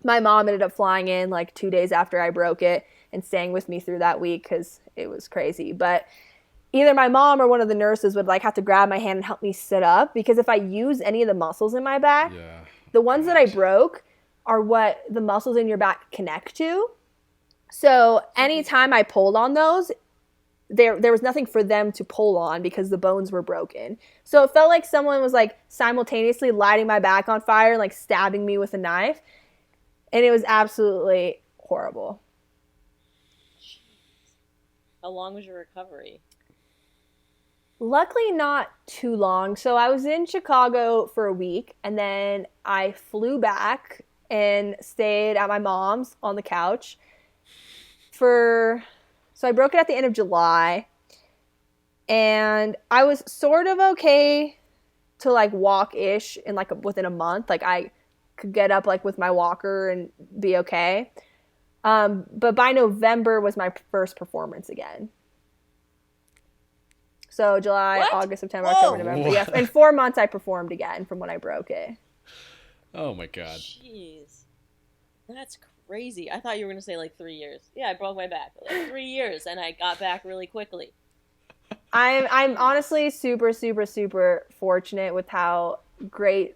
Speaker 4: my mom ended up flying in like 2 days after I broke it and staying with me through that week because it was crazy. But either my mom or one of the nurses would like have to grab my hand and help me sit up, because if I use any of the muscles in my back, the ones that I broke are what the muscles in your back connect to. So anytime I pulled on those, there was nothing for them to pull on because the bones were broken. So it felt like someone was like simultaneously lighting my back on fire and like stabbing me with a knife. And it was absolutely horrible.
Speaker 1: How long was your recovery?
Speaker 4: Luckily not too long. So I was in Chicago for a week, and then I flew back and stayed at my mom's on the couch so I broke it at the end of July, and I was sort of okay to like walk-ish in like within a month. Like I could get up like with my walker and be okay. But by November was my first performance again. So July, August, September, October, November. Yeah, in 4 months I performed again from when I broke it.
Speaker 2: Oh my God.
Speaker 1: Jeez. That's crazy. I thought you were going to say like 3 years. Yeah, I broke my back. Like 3 years, and I got back really quickly.
Speaker 4: I'm honestly super, super, super fortunate with how great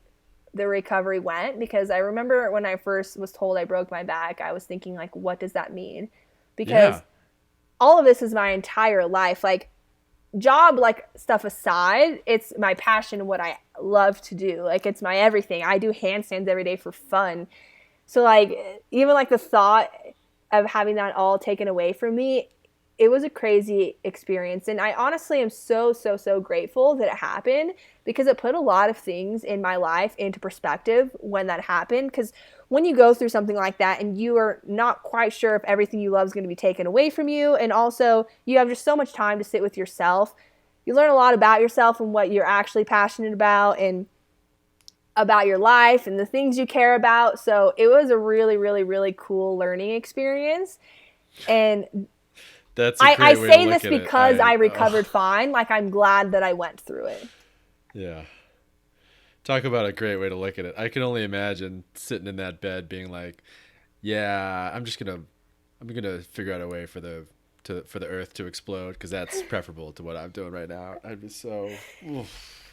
Speaker 4: the recovery went, because I remember when I first was told I broke my back, I was thinking like, what does that mean? Because all of this is my entire life. Like, job like stuff aside, it's my passion, what I love to do. Like, it's my everything. I do handstands every day for fun. So like, even like the thought of having that all taken away from me it was a crazy experience. And I honestly am so, so, so grateful that it happened, because it put a lot of things in my life into perspective when that happened. Because when you go through something like that and you are not quite sure if everything you love is going to be taken away from you, and also you have just so much time to sit with yourself, you learn a lot about yourself and what you're actually passionate about and about your life and the things you care about. So it was a really, really, really cool learning experience. And
Speaker 2: That's a great
Speaker 4: I
Speaker 2: way
Speaker 4: say
Speaker 2: to
Speaker 4: this
Speaker 2: look at
Speaker 4: because
Speaker 2: it.
Speaker 4: I recovered fine. Like, I'm glad that I went through it.
Speaker 2: Yeah. Talk about a great way to look at it. I can only imagine sitting in that bed being like, yeah, I'm gonna figure out a way for the earth to explode, because that's preferable to what I'm doing right now. I'd be so oof.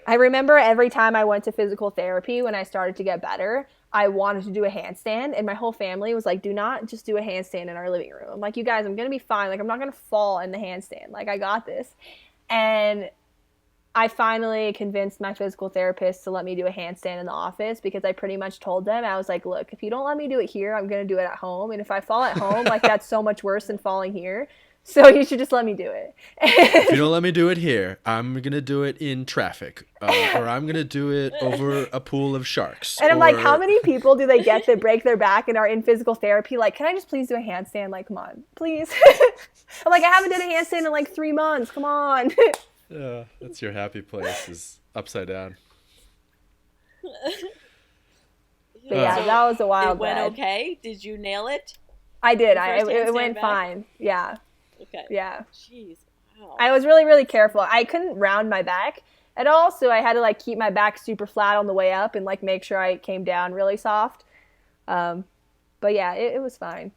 Speaker 4: I remember every time I went to physical therapy when I started to get better, I wanted to do a handstand, and my whole family was like, do not just do a handstand in our living room. I'm like, you guys, I'm going to be fine. Like, I'm not going to fall in the handstand. Like, I got this. And I finally convinced my physical therapist to let me do a handstand in the office, because I pretty much told them, I was like, look, if you don't let me do it here, I'm going to do it at home. And if I fall at home, like, that's so much worse than falling here. So you should just let me do it.
Speaker 2: If you don't let me do it here, I'm going to do it in traffic, or I'm going to do it over a pool of sharks.
Speaker 4: And I'm like, how many people do they get that break their back and are in physical therapy? Like, can I just please do a handstand? Like, come on, please. I'm like, I haven't done a handstand in like 3 months. Come on.
Speaker 2: Yeah, that's your happy place, is upside down.
Speaker 4: But yeah, that was a wild
Speaker 1: It went
Speaker 4: ride.
Speaker 1: okay? Did you nail it?
Speaker 4: I did.
Speaker 1: The first
Speaker 4: It went
Speaker 1: handstand back?
Speaker 4: fine. Yeah.
Speaker 1: Okay.
Speaker 4: Yeah.
Speaker 1: Jeez. Wow.
Speaker 4: I was really, really careful. I couldn't round my back at all, so I had to like keep my back super flat on the way up and like make sure I came down really soft. But yeah, it was fine.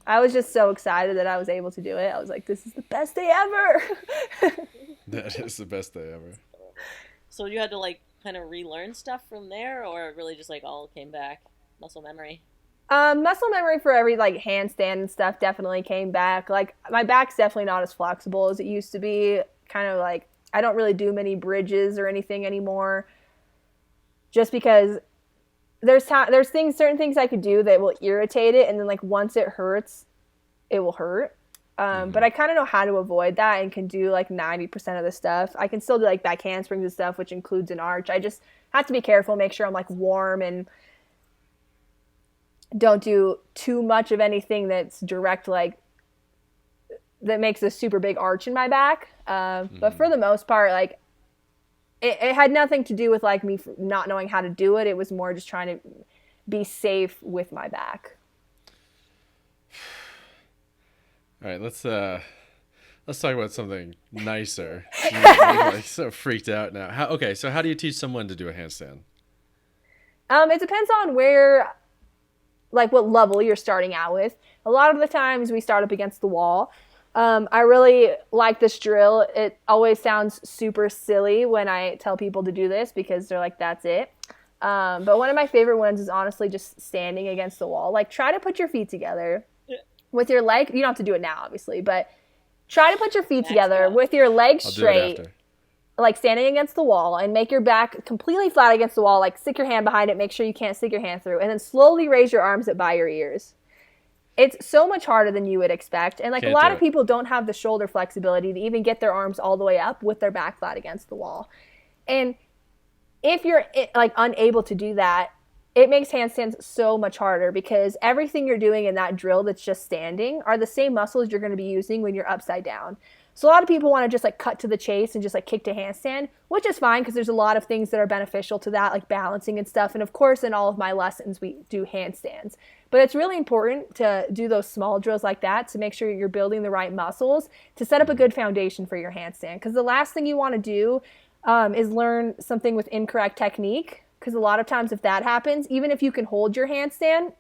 Speaker 4: I was just so excited that I was able to do it. I was like, this is the best day ever.
Speaker 2: That is the best day ever.
Speaker 1: So you had to like kind of relearn stuff from there, or it really just like all came back? Muscle memory?
Speaker 4: Muscle memory for every like handstand and stuff definitely came back. Like, my back's definitely not as flexible as it used to be. Kind of like, I don't really do many bridges or anything anymore, just because there's certain things I could do that will irritate it, and then like once it hurts, it will hurt. But I kind of know how to avoid that and can do like 90% of the stuff. I can still do like back handsprings and stuff, which includes an arch. I just have to be careful, make sure I'm like warm and don't do too much of anything that's direct, like that makes a super big arch in my back. But for the most part, like it had nothing to do with like me not knowing how to do it. It was more just trying to be safe with my back.
Speaker 2: All right, let's talk about something nicer. I'm like so freaked out now. So how do you teach someone to do a handstand?
Speaker 4: It depends on what level you're starting out with. A lot of the times we start up against the wall. I really like this drill. It always sounds super silly when I tell people to do this, because they're like, that's it. But one of my favorite ones is honestly just standing against the wall. Like, try to put your feet together with your leg. You don't have to do it now, obviously, but try to put your feet together with your legs straight, like standing against the wall, and make your back completely flat against the wall. Like, stick your hand behind it. Make sure you can't stick your hand through, and then slowly raise your arms up by your ears. It's so much harder than you would expect. And like a lot of people don't have the shoulder flexibility to even get their arms all the way up with their back flat against the wall. And if you're like unable to do that, it makes handstands so much harder, because everything you're doing in that drill that's just standing are the same muscles you're going to be using when you're upside down. So a lot of people want to just like cut to the chase and just like kick to handstand, which is fine, because there's a lot of things that are beneficial to that, like balancing and stuff. And of course, in all of my lessons, we do handstands. But it's really important to do those small drills like that to make sure you're building the right muscles to set up a good foundation for your handstand. Because the last thing you want to do is learn something with incorrect technique. Because a lot of times if that happens, even if you can hold your handstand,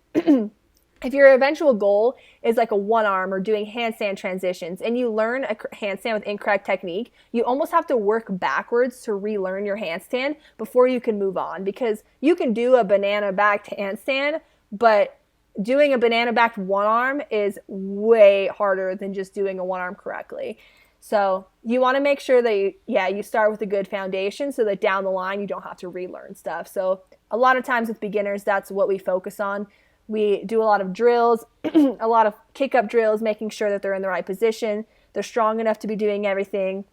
Speaker 4: if your eventual goal is like a one arm or doing handstand transitions and you learn a handstand with incorrect technique, you almost have to work backwards to relearn your handstand before you can move on. Because you can do a banana backed handstand, but doing a banana backed one arm is way harder than just doing a one arm correctly. So you want to make sure that you start with a good foundation so that down the line you don't have to relearn stuff. So a lot of times with beginners, that's what we focus on. We do a lot of drills, a lot of kick-up drills, making sure that they're in the right position. They're strong enough to be doing everything.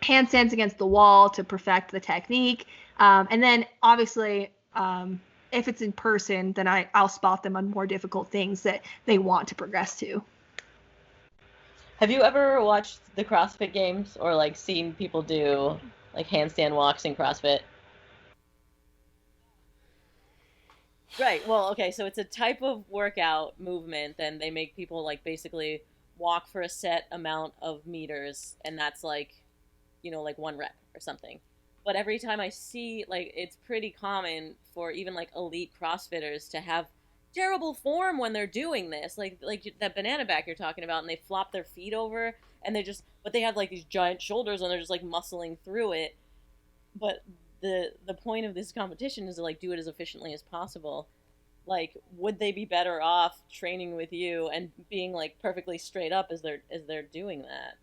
Speaker 5: Handstands against the wall to perfect the technique. And then obviously, if it's in person, then I'll spot them on more difficult things that they want to progress to.
Speaker 1: Have you ever watched the CrossFit games or like seen people do like handstand walks in CrossFit? Right. Well, okay. So it's a type of workout movement, and they make people like basically walk for a set amount of meters, and that's like, you know, like 1 rep or something. But every time I see, like, it's pretty common for even like elite CrossFitters to have terrible form when they're doing this, like that banana back you're talking about, and they flop their feet over, and but they have like these giant shoulders, and they're just like muscling through it. But the point of this competition is to like do it as efficiently as possible. Like, would they be better off training with you and being like perfectly straight up as they're doing that?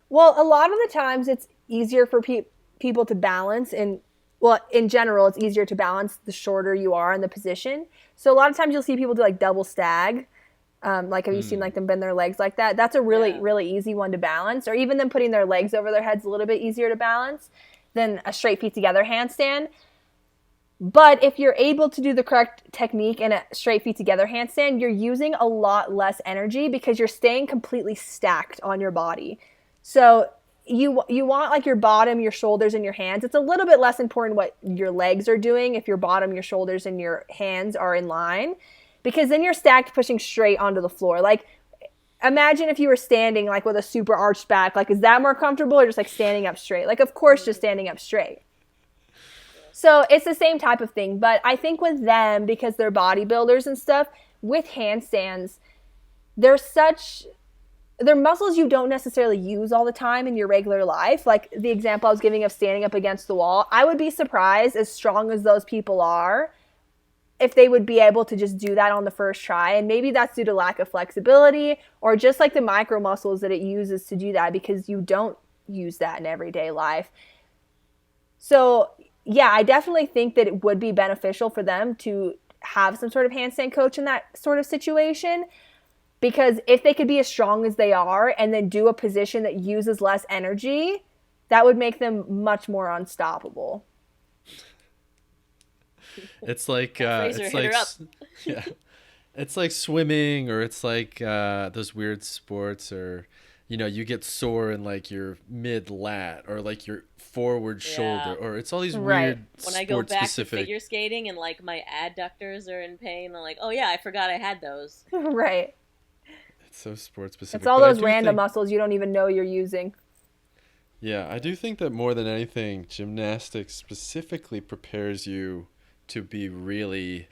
Speaker 4: Well, a lot of the times it's easier for people to balance, and well, in general, it's easier to balance the shorter you are in the position. So a lot of times you'll see people do like double stag. Like, have you seen like them bend their legs like that? That's a really easy one to balance. Or even them putting their legs over their heads, a little bit easier to balance than a straight feet together handstand. But if you're able to do the correct technique in a straight feet together handstand, you're using a lot less energy because you're staying completely stacked on your body. So you want like your bottom, your shoulders, and your hands. It's a little bit less important what your legs are doing if your bottom, your shoulders, and your hands are in line, because then you're stacked pushing straight onto the floor. Like, imagine if you were standing like with a super arched back. Like, is that more comfortable, or just like standing up straight? Like, of course, just standing up straight. So it's the same type of thing. But I think with them, because they're bodybuilders and stuff, with handstands, they're muscles you don't necessarily use all the time in your regular life. Like the example I was giving of standing up against the wall, I would be surprised, as strong as those people are, if they would be able to just do that on the first try. And maybe that's due to lack of flexibility, or just like the micro muscles that it uses to do that, because you don't use that in everyday life. So yeah, I definitely think that it would be beneficial for them to have some sort of handstand coach in that sort of situation. Because if they could be as strong as they are and then do a position that uses less energy, that would make them much more unstoppable.
Speaker 2: It's like yeah, it's like swimming, or it's like those weird sports, or you get sore in like your mid lat, or like your forward shoulder, or it's all these weird
Speaker 1: when I go back to figure skating and like my adductors are in pain, I'm like, oh yeah, I forgot I had those.
Speaker 4: Right.
Speaker 2: So sport specific.
Speaker 4: It's all those random muscles you don't even know you're using.
Speaker 2: Yeah, I do think that more than anything, gymnastics specifically prepares you to be really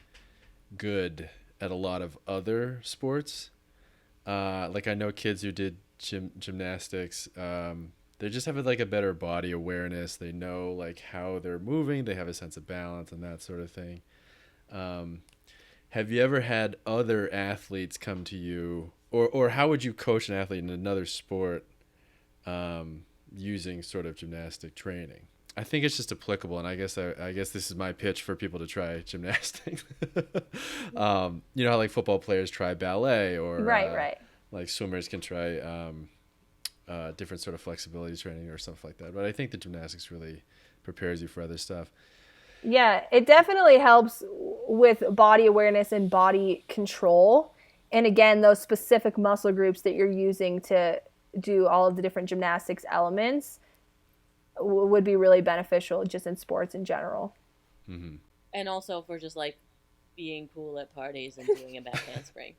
Speaker 2: good at a lot of other sports. Like, I know kids who did gymnastics, they just have like a better body awareness. They know like how they're moving. They have a sense of balance and that sort of thing. Have you ever had other athletes come to you? Or how would you coach an athlete in another sport using sort of gymnastic training? I think it's just applicable, and I guess this is my pitch for people to try gymnastics. How like football players try ballet, or
Speaker 4: right.
Speaker 2: Like swimmers can try different sort of flexibility training or stuff like that. But I think the gymnastics really prepares you for other stuff.
Speaker 4: Yeah, it definitely helps with body awareness and body control. And again, those specific muscle groups that you're using to do all of the different gymnastics elements would be really beneficial just in sports in general.
Speaker 2: Mm-hmm.
Speaker 1: And also for just like being cool at parties and doing a back handspring.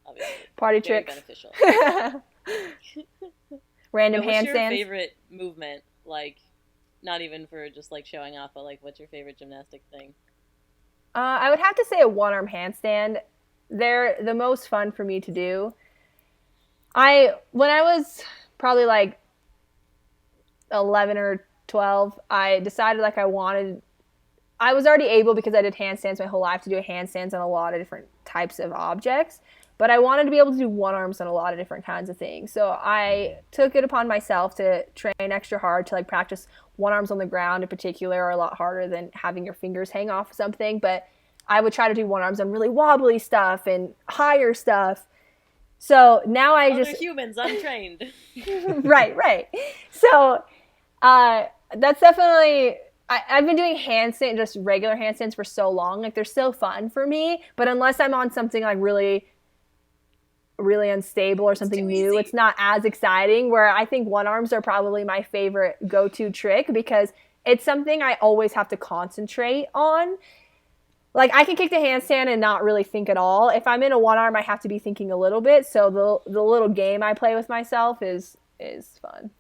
Speaker 1: Obviously.
Speaker 4: Party
Speaker 1: very
Speaker 4: tricks.
Speaker 1: Beneficial.
Speaker 4: Random
Speaker 1: what's
Speaker 4: handstands.
Speaker 1: Your favorite movement? Like, not even for just like showing off, but like, what's your favorite gymnastic thing?
Speaker 4: I would have to say a one-arm handstand. They're the most fun for me to do. When I was probably like 11 or 12, I decided like I was already able, because I did handstands my whole life, to do handstands on a lot of different types of objects, but I wanted to be able to do one arms on a lot of different kinds of things. So I took it upon myself to train extra hard to like practice one arms on the ground in particular, are a lot harder than having your fingers hang off something. But I would try to do one arms on really wobbly stuff and higher stuff. So now I
Speaker 1: Other
Speaker 4: just
Speaker 1: humans untrained.
Speaker 4: right. So that's definitely I've been doing handstand, just regular handstands for so long. Like they're so fun for me, but unless I'm on something like really unstable or something new,
Speaker 1: easy.
Speaker 4: it's not as exciting. Where I think one arms are probably my favorite go-to trick because it's something I always have to concentrate on. Like I can kick the handstand and not really think at all. If I'm in a one arm, I have to be thinking a little bit. So the little game I play with myself is fun.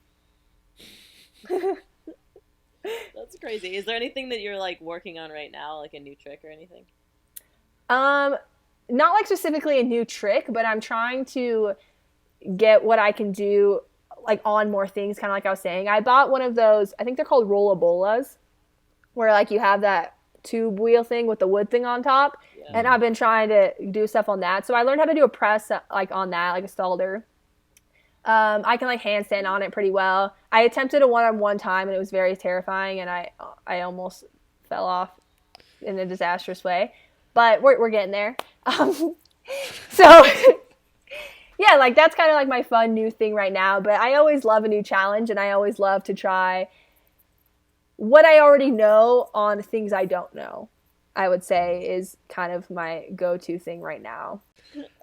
Speaker 1: That's crazy. Is there anything that you're like working on right now, like a new trick or anything?
Speaker 4: Not like specifically a new trick, but I'm trying to get what I can do like on more things, kind of like I was saying. I bought one of those, I think they're called rollabolas, where like you have that tube wheel thing with the wood thing on top. Yeah. And I've been trying to do stuff on that. So I learned how to do a press like on that, like a stalder. I can like handstand on it pretty well. I attempted a one-arm one time and it was very terrifying and I almost fell off in a disastrous way. But we're getting there. So yeah, like that's kind of like my fun new thing right now. But I always love a new challenge and I always love to try what I already know on things I don't know, I would say is kind of my go-to thing right now.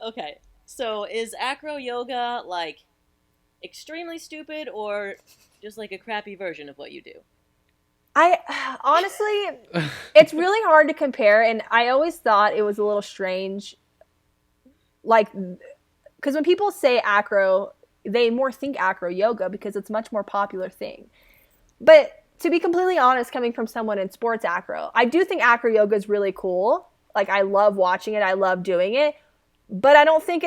Speaker 1: Okay. So is acro yoga like extremely stupid or just like a crappy version of what you do?
Speaker 4: I honestly, it's really hard to compare, and I always thought it was a little strange, like, because when people say acro, they more think acro yoga because it's a much more popular thing. But to be completely honest, coming from someone in sports acro, I do think acro yoga is really cool. Like, I love watching it. I love doing it. But I don't think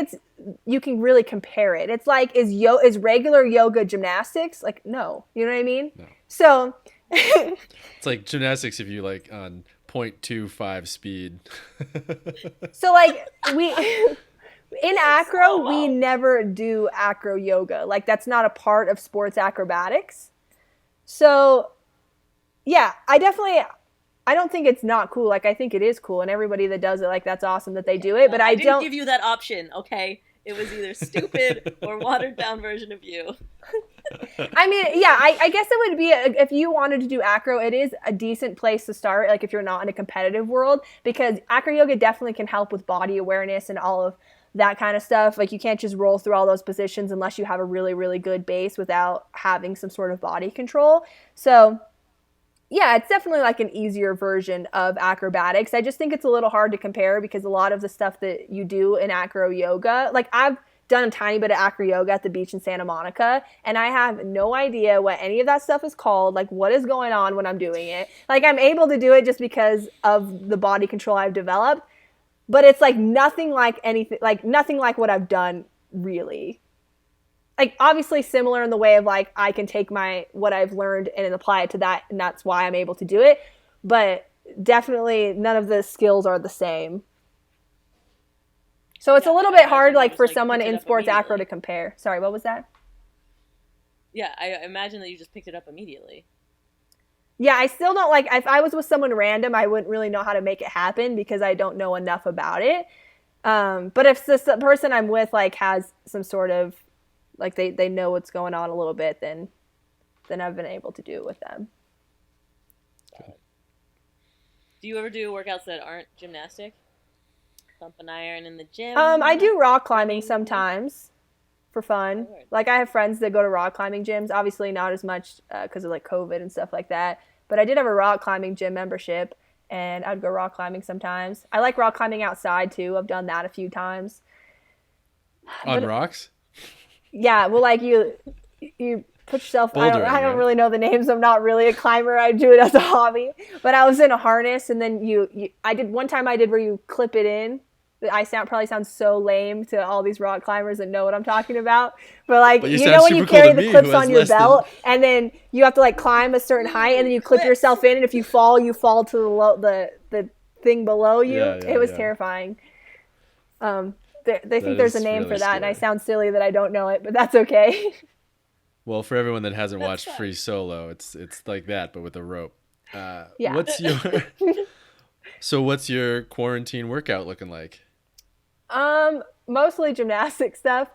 Speaker 4: you can really compare it. It's like, is regular yoga gymnastics? Like, no. You know what I mean?
Speaker 2: No.
Speaker 4: So
Speaker 2: it's like gymnastics if you like on 0.25 speed.
Speaker 4: So like in acro, we never do acro yoga. Like that's not a part of sports acrobatics. So yeah, I don't think it's not cool. Like I think it is cool and everybody that does it, like that's awesome that they do it. But I
Speaker 1: didn't give you that option, okay? It was either stupid or watered down version of you.
Speaker 4: I mean, yeah, I guess it would be, if you wanted to do acro, it is a decent place to start, like if you're not in a competitive world, because acro yoga definitely can help with body awareness and all of that kind of stuff. Like you can't just roll through all those positions unless you have a really, really good base without having some sort of body control. So yeah, it's definitely like an easier version of acrobatics. I just think it's a little hard to compare because a lot of the stuff that you do in acro yoga, like I've done a tiny bit of acro yoga at the beach in Santa Monica, and I have no idea what any of that stuff is called, like what is going on when I'm doing it. Like I'm able to do it just because of the body control I've developed, but it's like nothing like anything, like nothing like what I've done really. Like obviously similar in the way of like I can take what I've learned and apply it to that, and that's why I'm able to do it, but definitely none of the skills are the same. So it's a little bit hard, like, for someone in sports acro to compare. Sorry, what was that?
Speaker 1: Yeah, I imagine that you just picked it up immediately.
Speaker 4: Yeah, I still don't, like, if I was with someone random, I wouldn't really know how to make it happen because I don't know enough about it. But if the person I'm with, like, has some sort of, like, they know what's going on a little bit, then I've been able to do it with them.
Speaker 1: Do you ever do workouts that aren't gymnastic? Thump an iron in the gym?
Speaker 4: I do rock climbing sometimes for fun. Like I have friends that go to rock climbing gyms. Obviously not as much because of like COVID and stuff like that. But I did have a rock climbing gym membership, and I'd go rock climbing sometimes. I like rock climbing outside too. I've done that a few times.
Speaker 2: On rocks?
Speaker 4: Yeah, well, like you put yourself. I don't really know the names. I'm not really a climber. I do it as a hobby. But I was in a harness, and then I did one time. I did where you clip it in. Probably sounds so lame to all these rock climbers that know what I'm talking about. But like, you know when you carry the clips on your belt and then you have to like climb a certain height and then you clip yourself in, and if you fall to the thing below you. It was terrifying. They think there's a name for that, and I sound silly that I don't know it, but that's okay.
Speaker 2: Well, for everyone that hasn't watched Free Solo, it's like that, but with a rope.
Speaker 4: Yeah.
Speaker 2: What's your So what's your quarantine workout looking like?
Speaker 4: Mostly gymnastic stuff.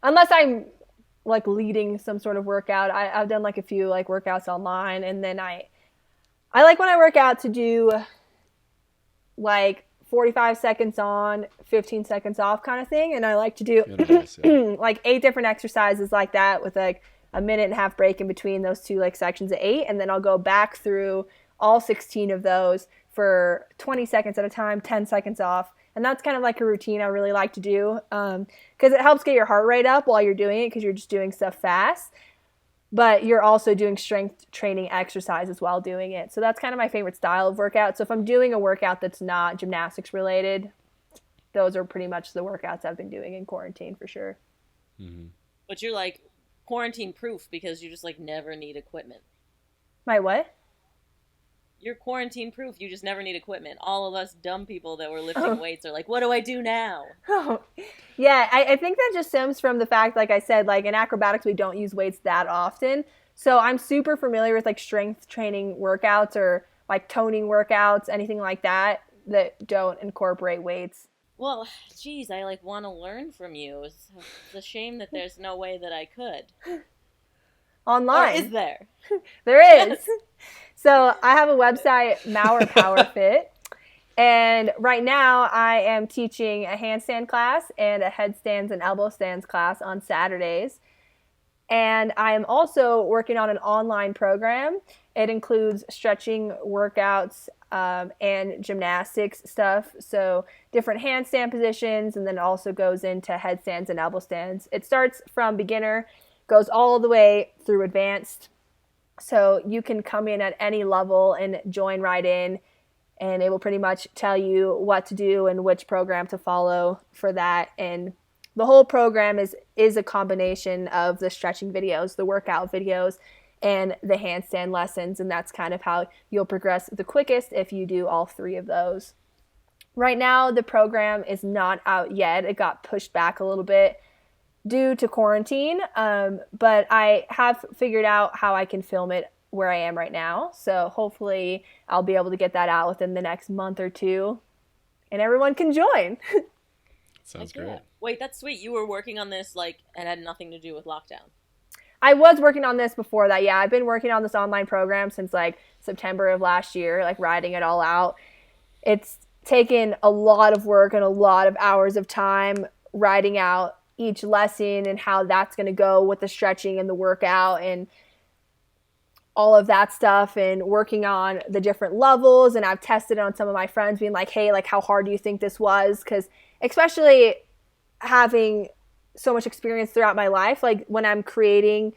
Speaker 4: Unless I'm like leading some sort of workout, I've done like a few like workouts online, and then I like when I work out to do like 45 seconds on, 15 seconds off kind of thing. And I like to do like 8 different exercises like that with like a minute and a half break in between those two like sections of 8. And then I'll go back through all 16 of those for 20 seconds at a time, 10 seconds off. And that's kind of like a routine I really like to do because it helps get your heart rate up while you're doing it because you're just doing stuff fast. But you're also doing strength training exercises while doing it. So that's kind of my favorite style of workout. So if I'm doing a workout that's not gymnastics related, those are pretty much the workouts I've been doing in quarantine for sure.
Speaker 2: Mm-hmm.
Speaker 1: But you're like quarantine proof because you just like never need equipment.
Speaker 4: My what?
Speaker 1: You're quarantine proof. You just never need equipment. All of us dumb people that were lifting weights are like, what do I do now?
Speaker 4: Oh, yeah. I think that just stems from the fact, like I said, like in acrobatics, we don't use weights that often. So I'm super familiar with like strength training workouts or like toning workouts, anything like that don't incorporate weights.
Speaker 1: Well, geez, I like want to learn from you. It's a shame that there's no way that I could.
Speaker 4: Online.
Speaker 1: Or is there?
Speaker 4: There is. So I have a website, Maurer Power Fit. And right now I am teaching a handstand class and a headstands and elbow stands class on Saturdays. And I am also working on an online program. It includes stretching workouts and gymnastics stuff. So different handstand positions, and then also goes into headstands and elbow stands. It starts from beginner, goes all the way through advanced. So you can come in at any level and join right in, and it will pretty much tell you what to do and which program to follow for that. And the whole program is a combination of the stretching videos, the workout videos, and the handstand lessons. And that's kind of how you'll progress the quickest if you do all 3 of those. Right now, the program is not out yet. It got pushed back a little bit due to quarantine, but I have figured out how I can film it where I am right now. So hopefully I'll be able to get that out within the next month or 2, and everyone can join.
Speaker 2: Sounds great.
Speaker 1: Wait, that's sweet. You were working on this like and had nothing to do with lockdown.
Speaker 4: I was working on this before that. Yeah, I've been working on this online program since like September of last year, like writing it all out. It's taken a lot of work and a lot of hours of time writing out each lesson and how that's going to go with the stretching and the workout and all of that stuff, and working on the different levels. And I've tested it on some of my friends, being like, hey, like how hard do you think this was? Because especially having so much experience throughout my life, like when I'm creating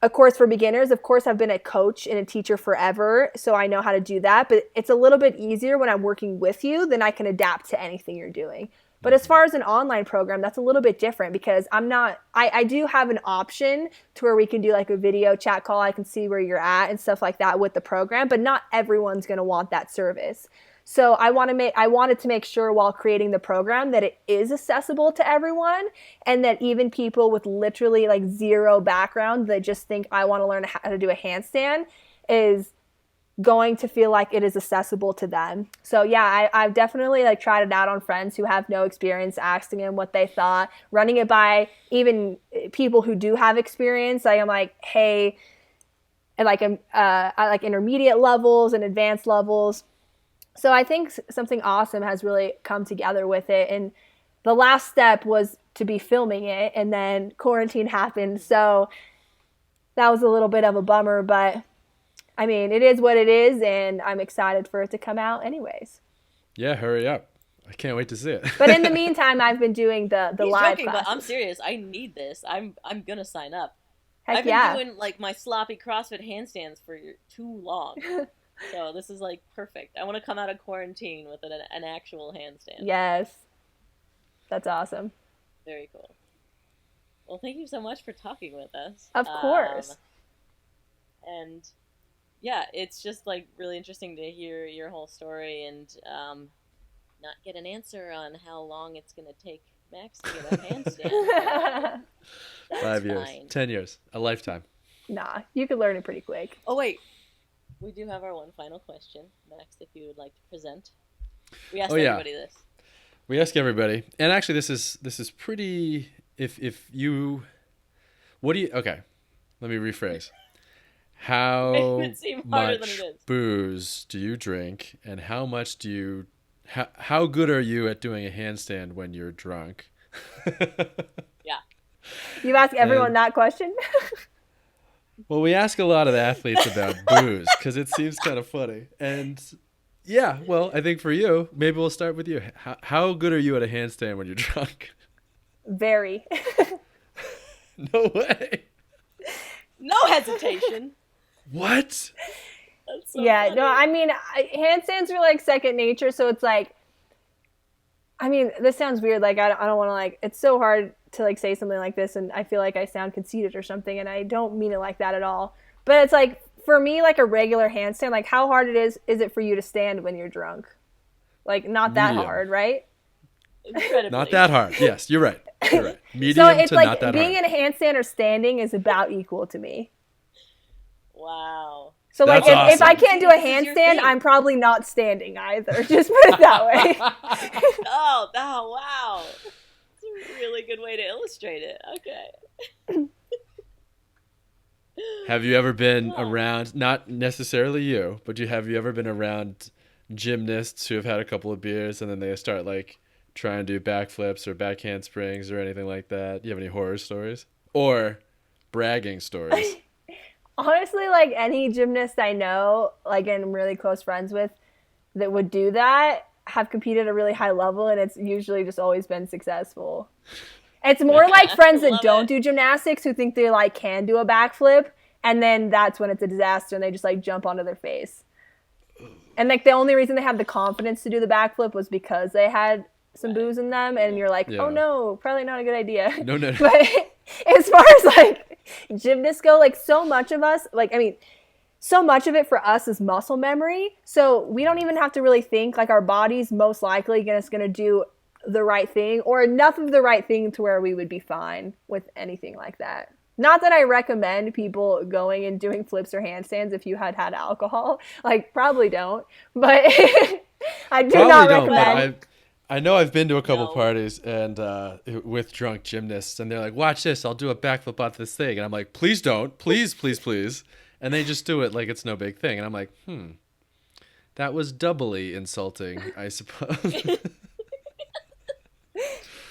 Speaker 4: a course for beginners, of course I've been a coach and a teacher forever, so I know how to do that, but it's a little bit easier when I'm working with you, then I can adapt to anything you're doing. But as far as an online program, that's a little bit different because I do have an option to where we can do like a video chat call. I can see where you're at and stuff like that with the program, but not everyone's going to want that service. So I wanted to make sure while creating the program that it is accessible to everyone, and that even people with literally like zero background that just think I want to learn how to do a handstand is going to feel like it is accessible to them. So yeah, I've definitely like tried it out on friends who have no experience, asking them what they thought, running it by even people who do have experience. I'm like, hey, and like I like intermediate levels and advanced levels. So I think something awesome has really come together with it. And the last step was to be filming it, and then quarantine happened. So that was a little bit of a bummer, but I mean, it is what it is, and I'm excited for it to come out anyways.
Speaker 2: Yeah, hurry up. I can't wait to see it.
Speaker 4: But in the meantime, I've been doing the
Speaker 1: He's
Speaker 4: live
Speaker 1: joking,
Speaker 4: classes.
Speaker 1: but I'm serious. I need this. I'm gonna sign up.
Speaker 4: Heck
Speaker 1: I've been
Speaker 4: yeah.
Speaker 1: doing like my sloppy CrossFit handstands for too long. So this is like perfect. I want to come out of quarantine with an actual handstand.
Speaker 4: Yes. That's awesome.
Speaker 1: Very cool. Well, thank you so much for talking with us.
Speaker 4: Of course.
Speaker 1: And yeah, it's just like really interesting to hear your whole story and not get an answer on how long it's going to take Max to get a handstand.
Speaker 2: 5 years,
Speaker 1: fine.
Speaker 2: 10 years, a lifetime.
Speaker 4: Nah, you could learn it pretty quick.
Speaker 1: Oh, wait. we do have our one final question. Max, if you would like to present. We asked
Speaker 2: yeah.
Speaker 1: everybody this.
Speaker 2: We ask everybody, and actually, this is pretty. If you, what do you? Okay, let me rephrase. How
Speaker 1: It seemed harder than
Speaker 2: much
Speaker 1: it is.
Speaker 2: booze do you drink, and how much do you? How good are you at doing a handstand when you're drunk?
Speaker 1: Yeah.
Speaker 4: You ask everyone that question?
Speaker 2: Well, we ask a lot of the athletes about booze because it seems kind of funny. And yeah, well, I think for you, maybe we'll start with you. How good are you at a handstand when you're drunk?
Speaker 4: Very.
Speaker 2: No way.
Speaker 1: No hesitation.
Speaker 2: What?
Speaker 1: That's so
Speaker 4: Yeah,
Speaker 1: funny.
Speaker 4: no, I mean, handstands are like second nature, so it's like, I mean, this sounds weird. Like, I don't want to, like, it's so hard to, like, say something like this, and I feel like I sound conceited or something, and I don't mean it like that at all. But it's like, for me, like, a regular handstand, like, how hard is it for you to stand when you're drunk? Like, not that
Speaker 2: Medium.
Speaker 4: hard, right?
Speaker 1: Incredibly.
Speaker 2: Not that hard. Yes, you're right. You're right. Medium
Speaker 4: So it's
Speaker 2: to
Speaker 4: like,
Speaker 2: not that
Speaker 4: being
Speaker 2: hard.
Speaker 4: in a handstand or standing is about equal to me.
Speaker 1: Wow.
Speaker 4: So, like,
Speaker 2: That's
Speaker 4: if I
Speaker 2: awesome.
Speaker 4: can't do a
Speaker 1: This is your
Speaker 4: handstand,
Speaker 1: thing.
Speaker 4: I'm probably not standing either. Just put it that way.
Speaker 1: Oh, wow. That's a really good way to illustrate it. Okay.
Speaker 2: Have you ever been
Speaker 1: Wow.
Speaker 2: around, not necessarily you, but have you ever been around gymnasts who have had a couple of beers and then they start, like, trying to do backflips or back handsprings or anything like that? Do you have any horror stories? Or bragging stories?
Speaker 4: Honestly, like, any gymnast I know, like, and I'm really close friends with that would do that have competed at a really high level, and it's usually just always been successful. It's more like friends that
Speaker 1: Love
Speaker 4: don't
Speaker 1: it.
Speaker 4: do gymnastics who think they, like, can do a backflip, and then that's when it's a disaster and they just, like, jump onto their face. And, like, the only reason they had the confidence to do the backflip was because they had some booze in them, and you're like,
Speaker 2: Yeah.
Speaker 4: oh no, probably not a good idea.
Speaker 2: No.
Speaker 4: But as far as, like, gymnasts go, like, so much of us, like, I mean, so much of it for us is muscle memory. So we don't even have to really think. Like, our body's most likely going to do the right thing or enough of the right thing to where we would be fine with anything like that. Not that I recommend people going and doing flips or handstands if you had alcohol. Like, probably don't. But I do not
Speaker 2: Probably don't,
Speaker 4: recommend.
Speaker 2: but I know I've been to a couple
Speaker 1: No.
Speaker 2: parties and with drunk gymnasts, and they're like, watch this, I'll do a backflip off this thing. And I'm like, please don't. Please, please, please. And they just do it like it's no big thing. And I'm like, that was doubly insulting, I suppose.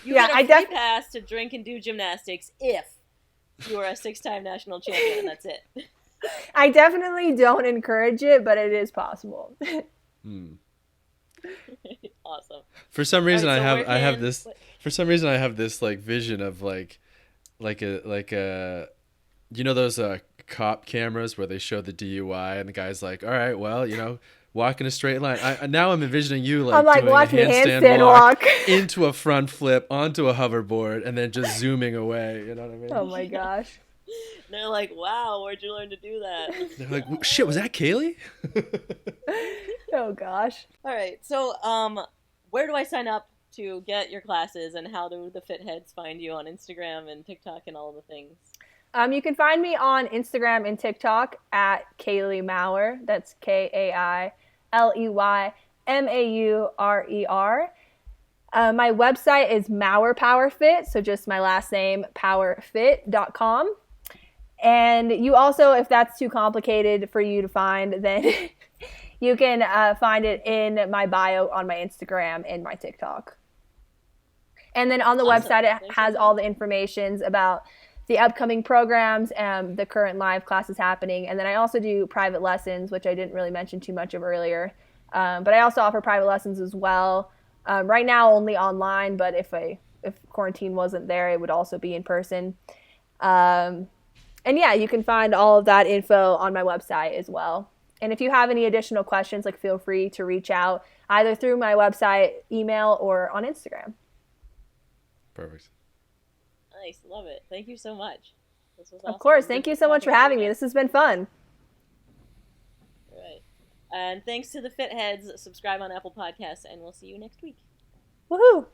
Speaker 1: You
Speaker 4: Yeah,
Speaker 1: get a
Speaker 4: I
Speaker 1: free pass to drink and do gymnastics if you are a 6-time national champion, and that's it.
Speaker 4: I definitely don't encourage it, but it is possible.
Speaker 1: Awesome.
Speaker 2: For some reason,
Speaker 1: All right, so
Speaker 2: I
Speaker 1: where
Speaker 2: have
Speaker 1: can-
Speaker 2: this.
Speaker 1: what-
Speaker 2: For some reason, I have this like vision of like a, you know those cop cameras where they show the DUI and the guy's like, all right, well, walk in a straight line. Now I'm envisioning you like,
Speaker 4: I'm like,
Speaker 2: doing
Speaker 4: watch
Speaker 2: a
Speaker 4: me
Speaker 2: handstand walk,
Speaker 4: walk.
Speaker 2: into a front flip onto a hoverboard and then just zooming away. You know what I mean?
Speaker 4: Oh my gosh.
Speaker 1: They're like, wow, where'd you learn to do that?
Speaker 2: They're like, shit, was that Kailey?
Speaker 4: Oh gosh.
Speaker 1: All right, so where do I sign up to get your classes, and how do the fit heads find you on Instagram and TikTok and all the things?
Speaker 4: You can find me on Instagram and TikTok at Kailey Maurer. That's KaileyMaurer. My website is Maurer Power Fit, so just my last name, powerfit.com. And you also, if that's too complicated for you to find, then you can find it in my bio on my Instagram and my TikTok. And then on the
Speaker 1: Awesome.
Speaker 4: website, it
Speaker 1: Thank you
Speaker 4: has
Speaker 1: so
Speaker 4: all the informations about the upcoming programs and the current live classes happening. And then I also do private lessons, which I didn't really mention too much of earlier. But I also offer private lessons as well. Right now, only online, but if quarantine wasn't there, it would also be in person. And yeah, you can find all of that info on my website as well. And if you have any additional questions, like, feel free to reach out either through my website, email, or on Instagram.
Speaker 2: Perfect.
Speaker 1: Nice, love it. Thank you so much. This was awesome.
Speaker 4: Of course. Thank you so much for having me. This has been fun.
Speaker 1: Right. And thanks to the fit heads. Subscribe on Apple Podcasts, and we'll see you next week.
Speaker 4: Woohoo!